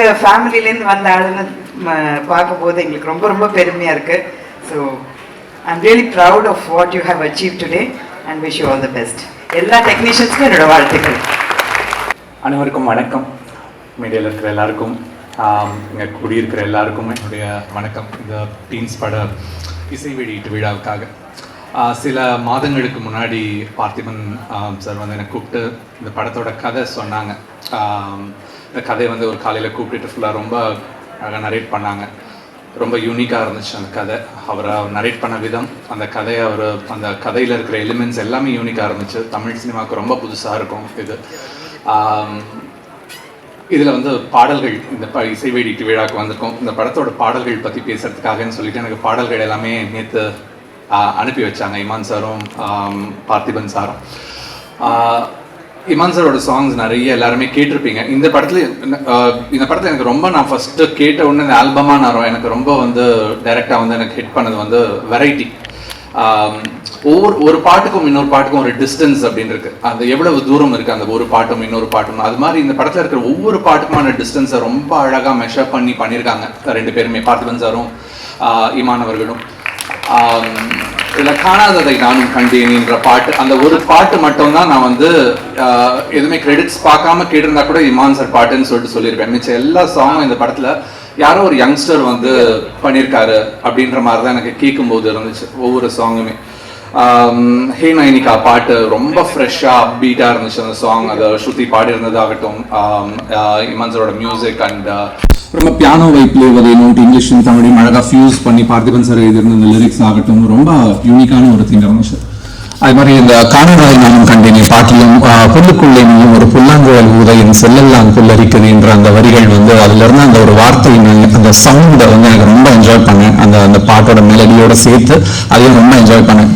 எங்கள் ஃபேமிலியிலேருந்து வந்த ஆளுன்னு பார்க்கும்போது எங்களுக்கு ரொம்ப ரொம்ப பெருமையாக இருக்குது. So I'm really proud of what you have achieve today and wish you all the best. எல்லா டெக்னீஷியன்ஸ்க்கும் என்னோட வாழ்த்துக்கள். அனைவருக்கும் வணக்கம். மீடியாவில் இருக்கிற எல்லாருக்கும், இங்கே கூடியிருக்கிற எல்லாருக்கும் என்னுடைய வணக்கம். இந்த டீன்ஸ் பட இசை வெளியீட்டு விழாவுக்காக சில மாதங்களுக்கு முன்னாடி பார்த்திபன் சார் வந்து என்னை கூப்பிட்டு இந்த படத்தோட கதை சொன்னாங்க. இந்த கதையை வந்து ஒரு காலையில் கூப்பிட்டுட்டு ஃபுல்லாக ரொம்ப அழகாக நரேட் பண்ணாங்க. ரொம்ப யூனிக்காக இருந்துச்சு அந்த கதை. அவரை நரேட் பண்ண விதம், அந்த கதையை அந்த கதையில் இருக்கிற எலிமெண்ட்ஸ் எல்லாமே யூனிக்காக இருந்துச்சு. தமிழ் சினிமாவுக்கு ரொம்ப புதுசாக இருக்கும் இது. இதில் வந்து பாடல்கள், இந்த இசை வெளியீட்டு விழாவுக்கு வந்திருக்கோம். இந்த படத்தோட பாடல்கள் பற்றி பேசுகிறதுக்காகன்னு சொல்லிட்டு எனக்கு பாடல்கள் எல்லாமே நேற்று அனுப்பி வச்சாங்க இமான் சாரும் பார்த்திபன் சாரும். இமான் சாரோட சாங்ஸ் நிறைய எல்லாருமே கேட்டிருப்பீங்க. இந்த படத்தில் எனக்கு ரொம்ப, நான் ஃபஸ்ட்டு கேட்ட உடனே இந்த ஆல்பமாக நான் எனக்கு ரொம்ப வந்து டைரெக்டாக வந்து எனக்கு ஹிட் பண்ணது வந்து வெரைட்டி. ஒரு பாட்டுக்கும் இன்னொரு பாட்டுக்கும் ஒரு டிஸ்டன்ஸ் அப்படின்னு இருக்கு. அந்த எவ்வளவு தூரம் இருக்கு அந்த ஒரு பாட்டும் இன்னொரு பாட்டும், அது மாதிரி இந்த படத்தில் இருக்கிற ஒவ்வொரு பாட்டுக்குமான டிஸ்டன்ஸை ரொம்ப அழகாக மெஷர் பண்ணியிருக்காங்க ரெண்டு பேருமே, பார்த்திபன் சாரும் இமான் அவர்களும். இதில் காணாததை நானும் கண்டேன்ன்ற பாட்டு, அந்த ஒரு பாட்டு மட்டும்தான் நான் வந்து எதுவுமே கிரெடிட்ஸ் பார்க்காம கேட்டிருந்தா கூட இமான் சார் பாட்டுன்னு சொல்லியிருப்பேன். மிச்சம் எல்லா சாங்கும் இந்த படத்தில் யாரோ ஒரு யங்ஸ்டர் வந்து பண்ணியிருக்காரு அப்படின்ற மாதிரி தான் எனக்கு கேட்கும்போது இருந்துச்சு ஒவ்வொரு சாங்குமே. ஹே நைனிகா பாட்டு ரொம்ப ஃப்ரெஷ்ஷாக அப்பீட்டாக இருந்துச்சு அந்த சாங். அதை ஸ்ருதி பாடி இருந்ததாகட்டும், இமான் சாரோட மியூசிக் அண்ட் ரொம்ப பியானோ வைப்லேயே வரையணும், இங்கிலீஷும் தமிழையும் அழகாக ஃபியூஸ் பண்ணி பார்த்திபன் சார் எழுதியிருந்த இந்த லிரிக்ஸ் ஆகட்டும் ரொம்ப யூனிக்கான ஒரு திங் இருந்துச்சு. அது மாதிரி இந்த காணாதை நானும் கண்டேனே பாட்டிலும் புல்லுக்குள்ளே நீயும் ஒரு புல்லாங்குழல் ஊதையின் செல்லெல்லாம் புல்லரிக்குது என்ற அந்த வரிகள் வந்து அதிலிருந்து அந்த ஒரு வார்த்தை, அந்த சவுண்டை வந்து எனக்கு ரொம்ப என்ஜாய் பண்ணேன். அந்த பாட்டோட மெலடியோட சேர்த்து அதையும் ரொம்ப என்ஜாய் பண்ணேன்.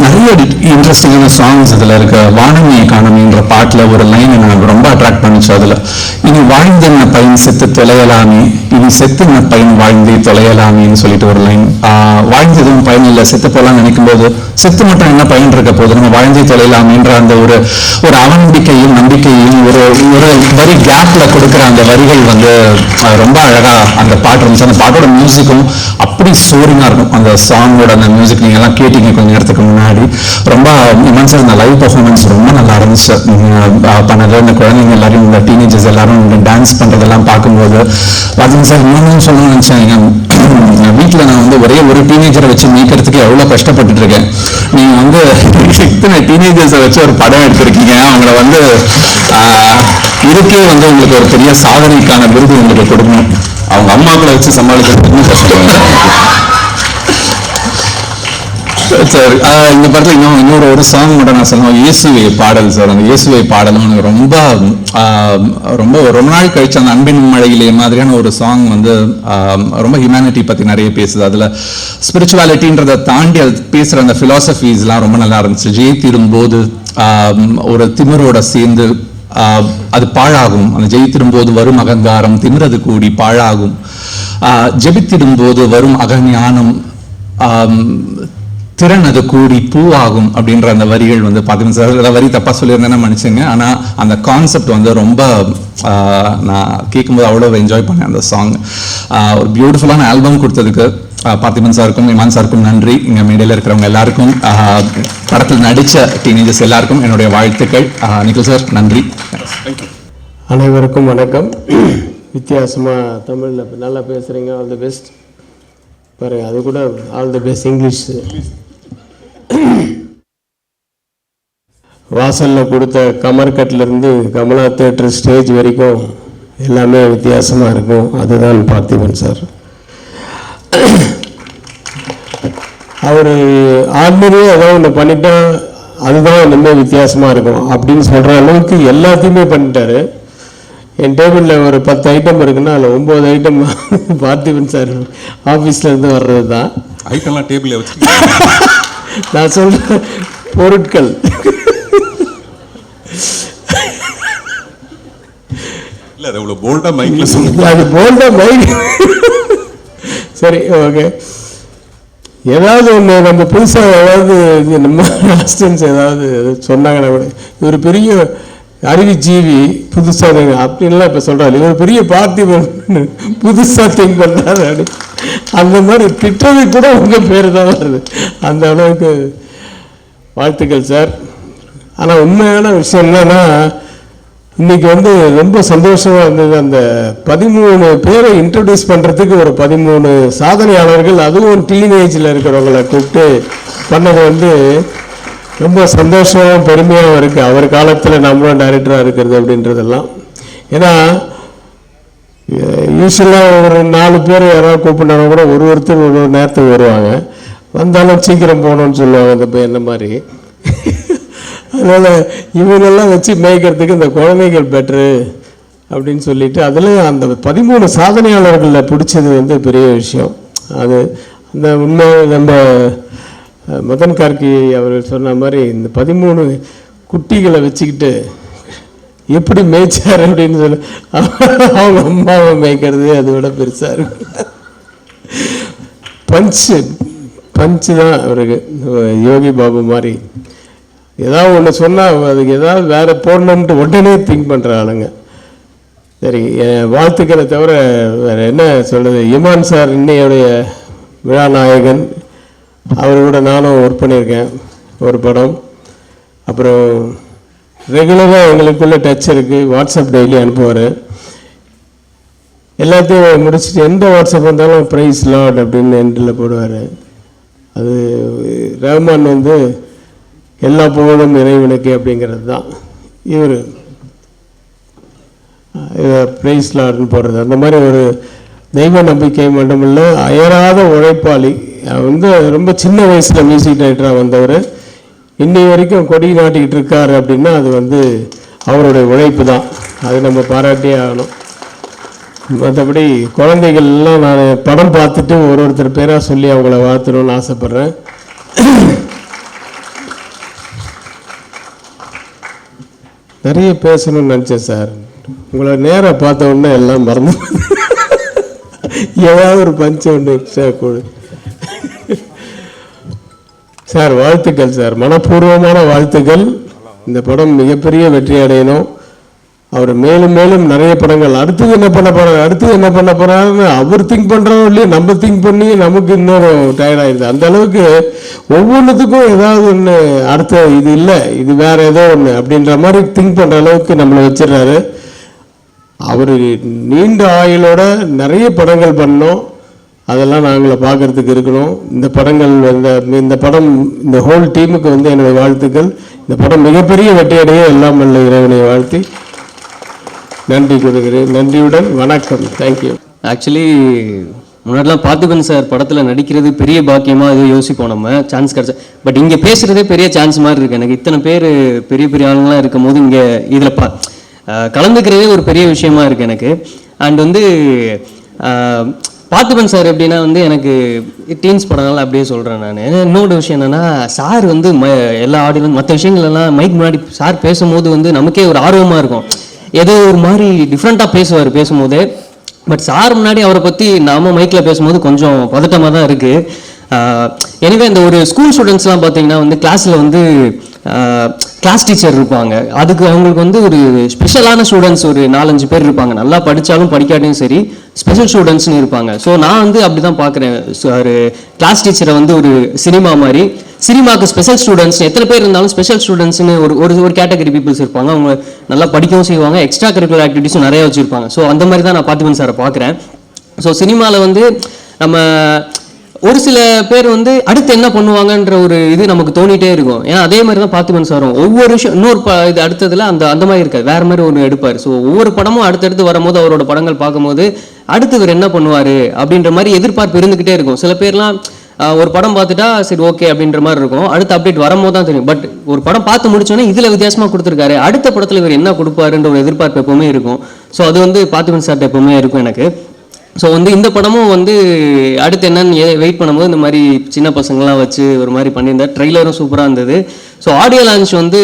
நிறைய இன்ட்ரெஸ்டிங்கான சாங்ஸ் இதில் இருக்க. வானமியை காணமின்ற பாட்டில் ஒரு லைன் எனக்கு ரொம்ப அட்ராக்ட் பண்ணிச்சு. அதில் இனி வாழ்ந்தென்ன பையன் செத்து தொலையலாமே, இனி செத்துன பையன் வாழ்ந்தே தொலையலாமேன்னு சொல்லிட்டு ஒரு லைன். வாழ்ந்ததும் பயன் இல்லை, செத்து போகலான்னு நினைக்கும் போது செத்து மட்டும் என்ன பயன் இருக்க போது, நம்ம வாழ்ந்தே தொலையலாமேன்ற அந்த ஒரு அவநம்பிக்கையும் நம்பிக்கையும் ஒரு வரி கேப்ல கொடுக்குற அந்த வரிகள் வந்து ரொம்ப அழகா அந்த பாட்டு இருந்துச்சு. அந்த பாட்டோட மியூசிக்கும் அப்படி சோரிங்கா இருக்கும். அந்த சாங்கோட அந்த மியூசிக் நீங்க எல்லாம் கேட்டீங்க கொஞ்ச நேரத்துக்கு முன்னாடி. ரொம்ப இமான் சார் இந்த லைவ் பர்ஃபார்மன்ஸ் ரொம்ப நல்லா இருந்துச்சு பண்ணது. இந்த குழந்தைங்க எல்லாரும், இந்த டீனேஜர்ஸ் எல்லாரும் டான்ஸ் பண்றதெல்லாம் பார்க்கும்போது ராஜன் சார் இன்னொன்னு சொல்லணும்னு நினைச்சேன். வீட்டில் நான் வந்து ஒரே ஒரு டீனேஜரை வச்சு மீட்கிறதுக்கு எவ்வளோ கஷ்டப்பட்டுட்டு இருக்கேன். நீங்க வந்து இத்தனை டீனேஜர்ஸை வச்சு ஒரு படம் எடுத்திருக்கீங்க. அவங்கள வந்து இதுக்கே வந்து உங்களுக்கு ஒரு பெரிய சாதனைக்கான விருது உங்களுக்கு கொடுக்கணும். அவங்க அம்மாக்களை வச்சு சமாளிக்கிறது கஷ்டம். சார் இந்த படத்தில் இன்னொரு ஒரு சாங் மட்டும் நான் சொல்லுவேன். இயேசுவே பாடல் சார். அந்த இயேசுவே பாடலும் எனக்கு ரொம்ப ரொம்ப நாள் கழிச்சு அந்த அன்பின் மழையிலே மாதிரியான ஒரு சாங் வந்து ரொம்ப ஹியூமனிட்டி பற்றி நிறைய பேசுது. அதில் ஸ்பிரிச்சுவாலிட்டின்றதை தாண்டி அது பேசுகிற அந்த ஃபிலாசபிஸ்லாம் ரொம்ப நல்லா இருந்துச்சு. ஜெயித்திரும்போது ஒரு திமிரோட சேர்ந்து அது பாழாகும், அந்த ஜெயித்திரும்போது வரும் அகங்காரம் திமிரது கூடி பாழாகும், ஜெபித்திடும்போது வரும் அகஞானம் திறன் அது கூடி பூவாகும் அப்படின்ற அந்த வரிகள் வந்து பார்த்திபன் சார் வரி தப்பாக சொல்லியிருந்தேன்னா மன்னிச்சுங்க. ஆனால் அந்த கான்செப்ட் வந்து ரொம்ப நான் கேட்கும்போது அவ்வளோ என்ஜாய் பண்ணேன் அந்த சாங். ஒரு பியூட்டிஃபுல்லான ஆல்பம் கொடுத்ததுக்கு பார்த்திபன் சாருக்கும் இமான் சாருக்கும் நன்றி. இங்கே மேடையில் இருக்கிறவங்க எல்லாருக்கும், படத்தில் நடித்த டீனேஜர்ஸ் எல்லாருக்கும் என்னுடைய வாழ்த்துக்கள். நிக்கில் சார் நன்றி. அனைவருக்கும் வணக்கம். வித்தியாசமாக தமிழில் நல்லா பேசுகிறீங்க. All the best. பாருங்க, அது கூட ஆல் தி பெஸ்ட் இங்கிலீஷ். வாசலில் கொடுத்த கமர்கட்லேருந்து கமலா தேட்டர் ஸ்டேஜ் வரைக்கும் எல்லாமே வித்தியாசமாக இருக்கும். அதுதான் பார்த்திபன் சார். அவர் ஆர்டினரியாக ஏதோ ஒன்று பண்ணிட்டா அதுதான் இனிமேல் வித்தியாசமாக இருக்கும் அப்படின்னு சொல்கிற அளவுக்கு எல்லாத்தையுமே பண்ணிட்டாரு. என் டேபிளில் ஒரு 10 ஐட்டம் இருக்குன்னா அதில் 9 ஐட்டம் பார்த்திபன் சார் ஆஃபீஸ்லேருந்து வர்றது தான். ஐட்டம்லாம் டேபிளில் வச்சு நான் சொல்கிறேன் பொருட்கள். இல்லை, அது அவ்வளோ போல்டாக மைக்கில் சொல்லுங்க. அது போல்டாக மைக். சரி, ஓகே. ஏதாவது ஒன்று நம்ம புதுசாக ஏதாவது நம்ம அசிஸ்டன்ஸ் ஏதாவது சொன்னாங்கன்னா கூட இவர் பெரிய அறிவுஜீவி புதுசாக அப்படின்லாம் இப்போ சொல்கிறாரு. இவர் பெரிய பார்த்திபன் புதுசாக திங்க் பண்ணுறாரு அப்படி. அந்த மாதிரி திட்டது கூட உங்கள் பேர் தான் வருது. அந்த அளவுக்கு வாழ்த்துக்கள் சார். ஆனால் உண்மையான விஷயம் என்னன்னா, இன்னைக்கு ரொம்ப சந்தோஷமாக இருந்தது. அந்த 13 பேரை இன்ட்ரடியூஸ் பண்ணுறதுக்கு ஒரு 13 சாதனையாளர்கள், அதுவும் டீனேஜில் இருக்கிறவங்களை கூப்பிட்டு பண்ணது ரொம்ப சந்தோஷமாகவும் பெருமையாகவும் இருக்குது. அவர் காலத்தில் நம்மளும் டைரக்டராக இருக்கிறது அப்படின்றதெல்லாம். ஏன்னா யூஸ்வலாக ஒரு 4 பேர் யாராவது கூப்பிட்றாங்க கூட ஒருத்தர் ஒரு நேரத்துக்கு வருவாங்க, வந்தாலும் சீக்கிரம் போகணும்னு சொல்லுவாங்க அந்த பையன் மாதிரி. அதனால் இவங்கெல்லாம் வச்சு மேய்க்கிறதுக்கு இந்த குழந்தைகள் பெட்ரு அப்படின்னு சொல்லிட்டு அதில் அந்த 13 சாதனையாளர்களில் பிடிச்சது பெரிய விஷயம். அது அந்த உண்மை நம்ம மதன் கார்கி அவர்கள் சொன்ன மாதிரி இந்த 13 குட்டிகளை வச்சுக்கிட்டு எப்படி மேய்ச்சார் அப்படின்னு சொல்லி அவங்க அம்மாவை மேய்க்கிறது அதை விட பெருசாக இருக்கு. பஞ்சு தான் அவருக்கு யோகி பாபு மாதிரி. ஏதாவது ஒன்று சொன்னால் அதுக்கு ஏதாவது வேறு போடணும்ட்டு உடனே திங்க் பண்ணுற ஆளுங்க. சரி, வாழ்த்துக்களை தவிர வேறு என்ன சொல்கிறது. இமான் சார் இன்னையுடைய விழா நாயகன், அவர் கூட நானும் ஒர்க் பண்ணியிருக்கேன் ஒரு படம். அப்புறம் ரெகுலராக எங்களுக்குள்ள டச் இருக்குது. வாட்ஸ்அப் டெய்லி அனுப்புவார். எல்லாத்தையும் முடிச்சுட்டு எந்த வாட்ஸ்அப் வந்தாலும் ப்ரைஸ் லார்ட் அப்படின்னு எண்டில் போடுவார். அது ரஹ்மான் எல்லா புகழும் இறைவனுக்கு அப்படிங்கிறது தான். இவர் ப்ரைஸ் லார்ட்னு போடுறது. அந்த மாதிரி ஒரு தெய்வ நம்பிக்கை மட்டுமில்லை, அயராத உழைப்பாளி. ரொம்ப சின்ன வயசில் மியூசிக் டைரக்டராக வந்தவர் இன்னி வரைக்கும் கொடி நாட்டிக்கிட்டு இருக்கார் அப்படின்னா அது அவருடைய உழைப்பு தான். அது நம்ம பாராட்டியே ஆகணும். மற்றபடி குழந்தைகள்லாம் நான் படம் பார்த்துட்டு ஒருத்தர் பேராக சொல்லி அவங்கள வாழ்த்தணும்னு ஆசைப்பட்றேன். நிறைய பேசணும்னு நினச்சேன் சார். உங்களை நேராக பார்த்த உடனே எல்லாம் மறந்து ஏதாவது ஒரு பஞ்சு ஒன்று எக்ஸ்ட்ரா கொடு சார். வாழ்த்துக்கள் சார், மனப்பூர்வமான வாழ்த்துக்கள். இந்த படம் மிகப்பெரிய வெற்றி அடையணும். அவர் மேலும் மேலும் நிறைய படங்கள் அடுத்தது என்ன பண்ண போறாருன்னு அவர் திங்க் பண்ணுறோம் இல்லையா, நம்ம திங்க் பண்ணி நமக்கு இன்னொரு டயர்டாயிருது. அந்த அளவுக்கு ஒவ்வொன்றுத்துக்கும் ஏதாவது ஒன்று அடுத்த இது இல்லை, இது வேற ஏதோ ஒன்று அப்படின்ற மாதிரி திங்க் பண்ணுற அளவுக்கு நம்மளை வச்சிடறாரு. அவர் நீண்ட ஆயுளோட நிறைய படங்கள் பண்ணோம், அதெல்லாம் நாங்களை பார்க்கறதுக்கு இருக்கணும். இந்த படங்கள் இந்த படம் இந்த ஹோல் டீமுக்கு என்னுடைய வாழ்த்துக்கள். இந்த படம் மிகப்பெரிய வெற்றியடைய எல்லாம் வல்ல இறைவனை வாழ்த்தி நன்றி கொடுக்கிறேன். நன்றியுடன் வணக்கம். தேங்க்யூ. ஆக்சுவலி முன்னாடிலாம் பார்த்திபன் சார் படத்தில் நடிக்கிறது பெரிய பாக்கியமாக இது யோசிப்போம் நம்ம, சான்ஸ் கிடச்சா. பட் இங்கே பேசுகிறதே பெரிய சான்ஸ் மாதிரி இருக்குது எனக்கு. இத்தனை பேர் பெரிய பெரிய ஆளுங்களாம் இருக்கும் போது இங்கே இதில் கலந்துக்கிறதே ஒரு பெரிய விஷயமா இருக்குது எனக்கு. அண்ட் பார்த்திபன் சார் எப்படின்னா எனக்கு டீன்ஸ் படம்லாம் அப்படியே சொல்கிறேன் நான். இன்னொரு விஷயம் என்னென்னா, சார் எல்லா ஆடியன்ஸ் மற்ற விஷயங்கள்லாம் மைக் முன்னாடி சார் பேசும்போது நமக்கே ஒரு ஆர்வமாக இருக்கும். ஏதோ ஒரு மாதிரி டிஃப்ரெண்ட்டாக பேசுவார் பேசும்போது. பட் சார் முன்னாடி அவரை பற்றி நாம மைக்கில் பேசும்போது கொஞ்சம் பதட்டமாக தான் இருக்குது. எனவே இந்த ஒரு ஸ்கூல் ஸ்டூடெண்ட்ஸ்லாம் பார்த்தீங்கன்னா கிளாஸில் கிளாஸ் டீச்சர் இருப்பாங்க. அதுக்கு அவங்களுக்கு ஒரு ஸ்பெஷலான ஸ்டூடெண்ட்ஸ் ஒரு 4-5 பேர் இருப்பாங்க. நல்லா படித்தாலும் படிக்காட்டியும் சரி ஸ்பெஷல் ஸ்டூடெண்ட்ஸ்னு இருப்பாங்க. ஸோ நான் அப்படி தான் பார்க்குறேன். ஒரு கிளாஸ் டீச்சரை ஒரு சினிமா மாதிரி, சினிமாவுக்கு ஸ்பெஷல் ஸ்டூடெண்ட்ஸ் எத்தனை பேர் இருந்தாலும் ஸ்பெஷல் ஸ்டூடெண்ட்ஸ்னு ஒரு கேட்டகரி பீப்புள்ஸ் இருப்பாங்க. அவங்க நல்லா படிக்கவும் செய்வாங்க, எக்ஸ்ட்ரா கரிக்குலர் ஆக்டிவிட்டிஸும் நிறைய வச்சுருப்பாங்க. ஸோ அந்த மாதிரி தான் நான் பார்த்திபன் சாரை பார்க்குறேன். ஸோ சினிமாவில் நம்ம ஒரு சில பேர் அடுத்து என்ன பண்ணுவாங்கன்ற ஒரு இது நமக்கு தோணிட்டே இருக்கும். ஏன்னா அதே மாதிரி தான் பார்த்திபன் சாரும் ஒவ்வொரு விஷயம் இன்னொரு இது அடுத்ததுல அந்த மாதிரி இருக்காது, வேற மாதிரி ஒன்று எடுப்பார். ஸோ ஒவ்வொரு படமும் அடுத்தடுத்து வரும்போது அவரோட படங்கள் பார்க்கும்போது அடுத்து இவர் என்ன பண்ணுவார் அப்படின்ற மாதிரி எதிர்பார்ப்பு இருந்துகிட்டே இருக்கும். சில பேர்லாம் ஒரு படம் பார்த்துட்டா சரி ஓகே அப்படின்ற மாதிரி இருக்கும், அடுத்த அப்டேட் வரும்போது தான் தெரியும். பட் ஒரு படம் பார்த்து முடிச்சோன்னே இதில் வித்தியாசமாக கொடுத்துருக்காரு, அடுத்த படத்தில் இவர் என்ன கொடுப்பாருன்ற ஒரு எதிர்பார்ப்பு எப்பவுமே இருக்கும். ஸோ அது பார்த்திபன் சார்ட்ட எப்பவுமே இருக்கும் எனக்கு. ஸோ இந்த படமும் அடுத்து என்னன்னு வெயிட் பண்ணும்போது இந்த மாதிரி சின்ன பசங்கள்லாம் வச்சு ஒரு மாதிரி பண்ணியிருந்தார். ட்ரெய்லரும் சூப்பராக இருந்தது. ஸோ ஆடியோ லான்ச்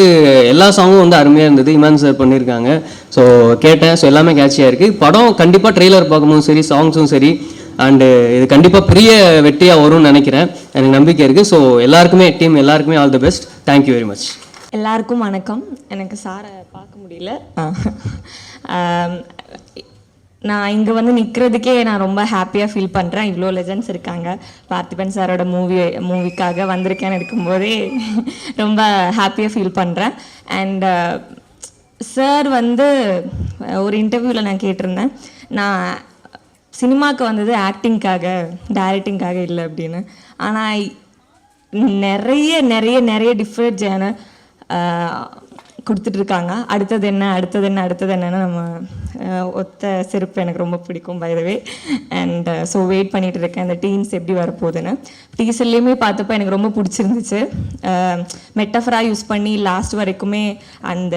எல்லா சாங்கும் அருமையாக இருந்தது. இமான் சார் பண்ணியிருக்காங்க. ஸோ கேட்டேன். ஸோ எல்லாமே கேட்சியாக இருக்குது. படம் கண்டிப்பாக ட்ரெய்லர் பார்க்கும்போதும் சரி சாங்ஸும் சரி அண்டு இது கண்டிப்பாக பெரிய வெற்றியாக வரும்னு நினைக்கிறேன். எனக்கு நம்பிக்கை இருக்குது. ஸோ எல்லாருக்குமே டீம் எல்லாருக்குமே all the best. Thank you very much. எல்லாருக்கும் வணக்கம். எனக்கு சாரை பார்க்க முடியல. நான் இங்கே வந்து நிற்கிறதுக்கே நான் ரொம்ப ஹாப்பியாக ஃபீல் பண்ணுறேன். இவ்வளோ லெஜண்ட்ஸ் இருக்காங்க. பார்த்திபன் சாரோட மூவிக்காக வந்திருக்கேன்னு இருக்கும்போதே ரொம்ப ஹாப்பியாக ஃபீல் பண்ணுறேன். அண்ட் சார் வந்து ஒரு இன்டர்வியூவில் நான் கேட்டிருந்தேன், நான் சினிமாவுக்கு வந்தது ஆக்டிங்காக டைரக்டிங்காக இல்லை அப்படின்னு. ஆனால் நிறைய நிறைய நிறைய டிஃப்ரெண்ட் ஜேனர் கொடுத்துட்ருக்காங்க. அடுத்தது என்ன அடுத்தது என்ன அடுத்தது என்னன்னு நம்ம ஒத்த செருப்பு எனக்கு ரொம்ப பிடிக்கும் பைதவே. அண்ட் ஸோ வெயிட் பண்ணிகிட்டு இருக்கேன் இந்த டீம்ஸ் எப்படி வரப்போகுதுன்னு. டீசர்லேயுமே பார்த்தப்போ எனக்கு ரொம்ப பிடிச்சிருந்துச்சு. மெட்டஃபராக யூஸ் பண்ணி லாஸ்ட் வரைக்குமே அந்த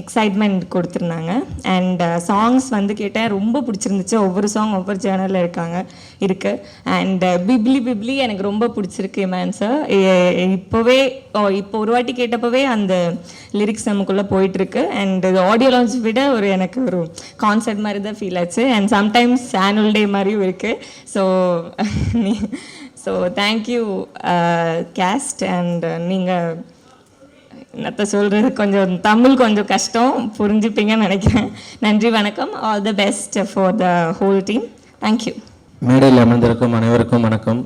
எக்ஸைட்மெண்ட் கொடுத்துருந்தாங்க. அண்ட் சாங்ஸ் வந்து கேட்டேன், ரொம்ப பிடிச்சிருந்துச்சு. ஒவ்வொரு சாங் ஒவ்வொரு ஜேர்னலில் இருக்குது. அண்ட் பிப்ளி எனக்கு ரொம்ப பிடிச்சிருக்கு மேன் சார். இப்போ ஒரு வாட்டி கேட்டப்பவே அந்த லிரிக்ஸ் நமக்குள்ளே போயிட்டுருக்கு. அண்ட் இது ஆடியோ லான்ச் விட எனக்கு ஒரு கான்சர்ட் மாதிரி தான் ஃபீல் ஆச்சு. அண்ட் சம்டைம்ஸ் ஆனுவல் டே மாதிரியும் இருக்குது. So thank you caste. அண்ட் நீங்கள் என்னத்த சொல்கிறது, கொஞ்சம் தமிழ் கொஞ்சம் கஷ்டம், புரிஞ்சுப்பீங்கன்னு நினைக்கிறேன். நன்றி, வணக்கம். All the best for the whole team. Thank you. மேடையில் அமர்ந்திருக்கும் அனைவருக்கும் வணக்கம்.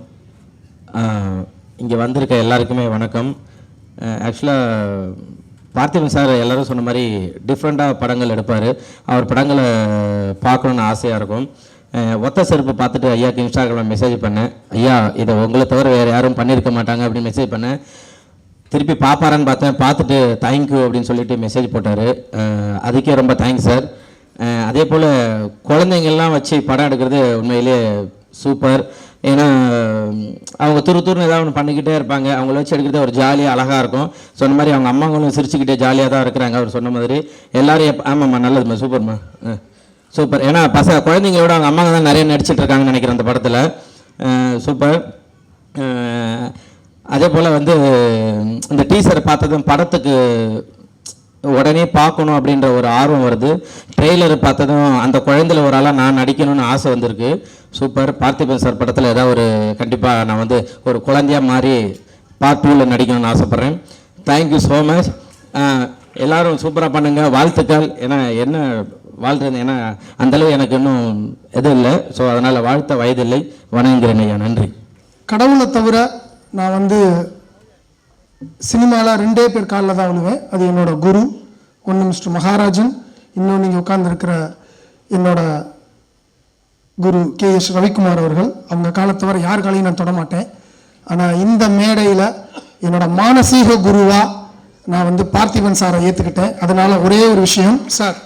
இங்கே வந்திருக்க எல்லாருக்குமே வணக்கம். ஆக்சுவலாக பார்த்திபன் சார் எல்லோரும் சொன்ன மாதிரி டிஃப்ரெண்ட்டாக படங்கள் எடுப்பார். அவர் படங்களை பார்க்கணுன்னு ஆசையாக இருக்கும். ஒத்த செருப்பு பார்த்துட்டு ஐயாவுக்கு இன்ஸ்டாகிராமில் மெசேஜ் பண்ணேன், ஐயா இதை உங்களை தவிர வேறு யாரும் பண்ணியிருக்க மாட்டாங்க அப்படின்னு மெசேஜ் பண்ணேன். திருப்பி பார்ப்பாரான்னு பார்த்தேன், பார்த்துட்டு தேங்க்யூ அப்படின்னு சொல்லிட்டு மெசேஜ் போட்டார். அதுக்கே ரொம்ப தேங்க்ஸ் சார். அதே போல் குழந்தைங்கள்லாம் வச்சு படம் எடுக்கிறது உண்மையிலே சூப்பர். ஏன்னா அவங்க துருன்னு ஏதாவது ஒன்று பண்ணிக்கிட்டே இருப்பாங்க. அவங்கள வச்சு எடுக்கிறது ஒரு ஜாலியாக அழகாக இருக்கும். சொன்ன மாதிரி அவங்க அம்மாங்களும் சிரிச்சுக்கிட்டே ஜாலியாக தான் இருக்கிறாங்க. அவர் சொன்ன மாதிரி எல்லாரும் ஆமாம்மா நல்லதும்மா சூப்பர்மா சூப்பர். ஏன்னா குழந்தைங்களோட அவங்க அம்மாங்க தான் நிறைய நடிச்சிட்டு இருக்காங்கன்னு நினைக்கிறேன் அந்த படத்தில். சூப்பர். அதே போல் வந்து இந்த டீசரை பார்த்ததும் படத்துக்கு உடனே பார்க்கணும் அப்படின்ற ஒரு ஆர்வம் வருது. ட்ரெய்லர் பார்த்ததும் அந்த குழந்தையில ஒரு ஆளாக நான் நடிக்கணும்னு ஆசை வந்திருக்கு. சூப்பர். பார்த்திபன் சார் படத்தில் ஏதாவது ஒரு கண்டிப்பாக நான் வந்து ஒரு குழந்தையாக மாறி பார்ட் 2ல் நடிக்கணும்னு ஆசைப்பட்றேன். Thank you so much. எல்லோரும் சூப்பராக பண்ணுங்கள், வாழ்த்துக்கள். ஏன்னா என்ன வாழ்த்துறது, ஏன்னா அந்தளவு எனக்கு இன்னும் எதுவும் இல்லை. ஸோ அதனால் வாழ்த்த வயதில்லை, வணங்குகிறேன் ஐயா. நன்றி. கடவுளை தவிர நான் வந்து சினிமாவில் 2 பேர் காலில் தான் விழுவேன். அது என்னோட குரு, ஒன்று மிஸ்டர் மகாராஜன், இன்னொன்று நீங்கள் உட்கார்ந்துருக்கிற என்னோட குரு KS ரவிக்குமார் அவர்கள். அவங்க காலத்தை தவிர யார் காலையும் நான் தொடமாட்டேன். ஆனால் இந்த மேடையில் என்னோட மானசீக குருவாக நான் வந்து பார்த்திபன் சாரை ஏற்றுக்கிட்டேன். அதனால் ஒரே ஒரு விஷயம் சார்,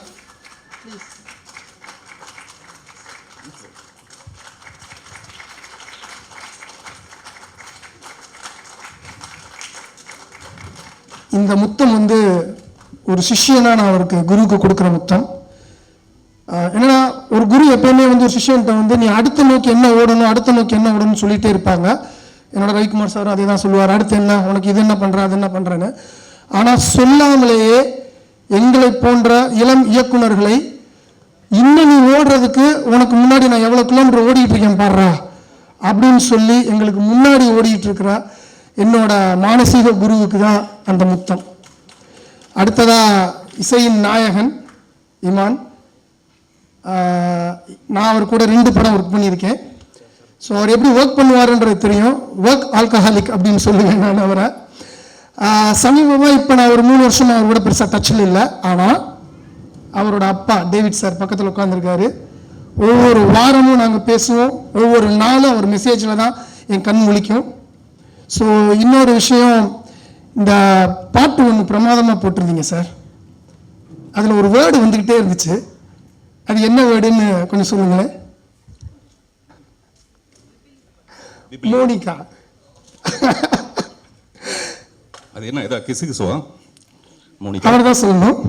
இந்த முத்தம் வந்து ஒரு சிஷ்யனாக நான் அவருக்கு குருவுக்கு கொடுக்குற முத்தம். என்னன்னா ஒரு குரு எப்பயுமே வந்து ஒரு சிஷ்யன்ட்ட வந்து நீ அடுத்த நோக்கி என்ன ஓடணும் அடுத்த நோக்கி என்ன ஓடணும்னு சொல்லிகிட்டே இருப்பாங்க. என்னோட ரவிக்குமார் சார் அதே தான் சொல்லுவார், அடுத்து என்ன உனக்கு இது என்ன பண்ணுற அது என்ன பண்ணுறேன்னு. ஆனால் சொல்லாமலேயே எங்களை போன்ற இளம் இயக்குனர்களை இன்னும் நீ ஓடுறதுக்கு உனக்கு முன்னாடி நான் எவ்வளோ கிலோமீட்டர் ஓடிக்கிட்டு இருக்கேன் பாடுறா அப்படின்னு சொல்லி எங்களுக்கு முன்னாடி ஓடிக்கிட்டு இருக்கிற என்னோட மானசீக குருவுக்கு தான் அந்த முத்தம். அடுத்ததாக இசையின் நாயகன் இமான். நான் அவர் கூட 2 படம் ஒர்க் பண்ணியிருக்கேன். ஸோ அவர் எப்படி ஒர்க் பண்ணுவாருன்றது தெரியும். ஒர்க் ஆல்கஹாலிக் அப்படின்னு சொல்லுவேன் நான் அவரை. சமீபமாக இப்போ நான் ஒரு 3 வருஷமாக அவர் கூட பெருசாக டச்சில் இல்லை. ஆனால் அவரோட அப்பா டேவிட் சார் பக்கத்தில் உட்காந்துருக்காரு. ஒவ்வொரு வாரமும் நாங்கள் பேசுவோம். ஒவ்வொரு நாளும் அவர் மெசேஜில் தான் என் கண் முழிக்கும். ஸோ இன்னொரு விஷயம், இந்த பாட்டு ஒன்று பிரமாதமாக போட்டிருந்தீங்க சார். அதில் ஒரு வேர்டு வந்துக்கிட்டே இருந்துச்சு. அது என்ன வேர்டுன்னு கொஞ்சம் சொல்லுங்களேன். மோனிகா. அது என்ன ஏதா கிசுகிசுவா? மோனிகா அவர் தான் சொல்லணும்.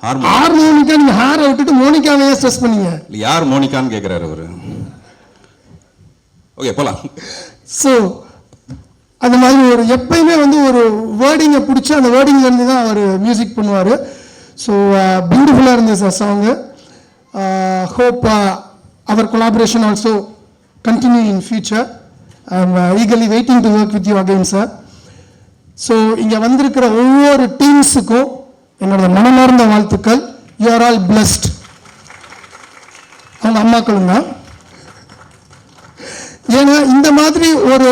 ஹார்மோனிகா. நீங்க ஹாரை விட்டுட்டு மோனிகாவே ஸ்ட்ரெஸ் பண்ணீங்க. யார் மோனிகான்னு கேட்குறாரு அவரு. ஓகே போலாம். ஸோ அந்த மாதிரி ஒரு எப்பயுமே வந்து ஒரு வேர்டிங்கை பிடிச்சி அந்த வேர்டிங்லேருந்து தான் அவர் மியூசிக் பண்ணுவார். ஸோ பியூட்டிஃபுல்லாக இருந்தது sir song. Hope our collaboration also continue in future. I am eagerly waiting to work with you again sir. So இங்கே வந்திருக்கிற ஒவ்வொரு டீம்ஸுக்கும் என்னோட மனமார்ந்த வாழ்த்துக்கள். You are all blessed. அவங்க அம்மாக்களும் தான். ஏன்னா இந்த மாதிரி ஒரு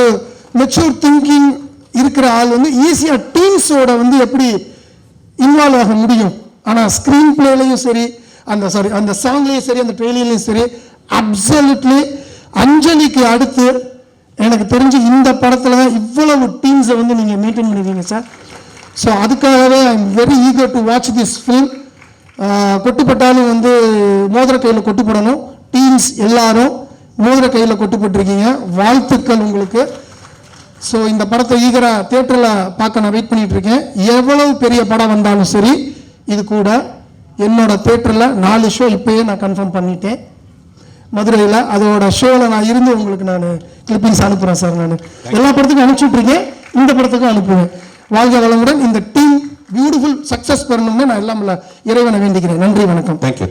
மெச்சூர் திங்கிங் இருக்கிற ஆள் வந்து ஈஸியாக டீம்ஸோட வந்து எப்படி இன்வால்வ் ஆக முடியும். ஆனால் ஸ்க்ரீன் பிளேலையும் சரி, அந்த சாங்லேயும் சரி, அந்த ட்ரெயிலையும் சரி, அப்சல்யூட்லி அஞ்சலிக்கு அடுத்து எனக்கு தெரிஞ்சு இந்த படத்தில் தான் இவ்வளவு டீம்ஸை வந்து நீங்கள் மெயின்டைன் பண்ணிருக்கீங்க சார். ஸோ அதுக்காகவே I am very eager to watch this film. கொட்டுப்பட்டாலும் வந்து மோதிர கையில் கொட்டுப்படணும். டீம்ஸ் எல்லாரும் மோதிர கையில் கொட்டுப்பட்டிருக்கீங்க. வாழ்த்துக்கள் உங்களுக்கு. ஸோ இந்த படத்தை ஈகராக தியேட்டரில் பார்க்க நான் வெயிட் பண்ணிட்டு இருக்கேன். எவ்வளவு பெரிய படம் வந்தாலும் சரி, இது கூட என்னோட தியேட்டரில் 4 ஷோ இப்போயே நான் கன்ஃபார்ம் பண்ணிட்டேன். மதுரையில் அதோட ஷோவில் நான் இருந்து உங்களுக்கு நான் கிளிப்பிங்ஸ் அனுப்புகிறேன் சார். நான் எல்லா படத்துக்கும் அனுப்பிச்சுட்ருக்கேன், இந்த படத்துக்கும் அனுப்புவேன். வாழ்க வளமுடன். இந்த டீம் பியூட்டிஃபுல் சக்ஸஸ் பெறணும்னு நான் எல்லாம் இறைவனை வேண்டிக்கிறேன். நன்றி, வணக்கம். தேங்க்யூ.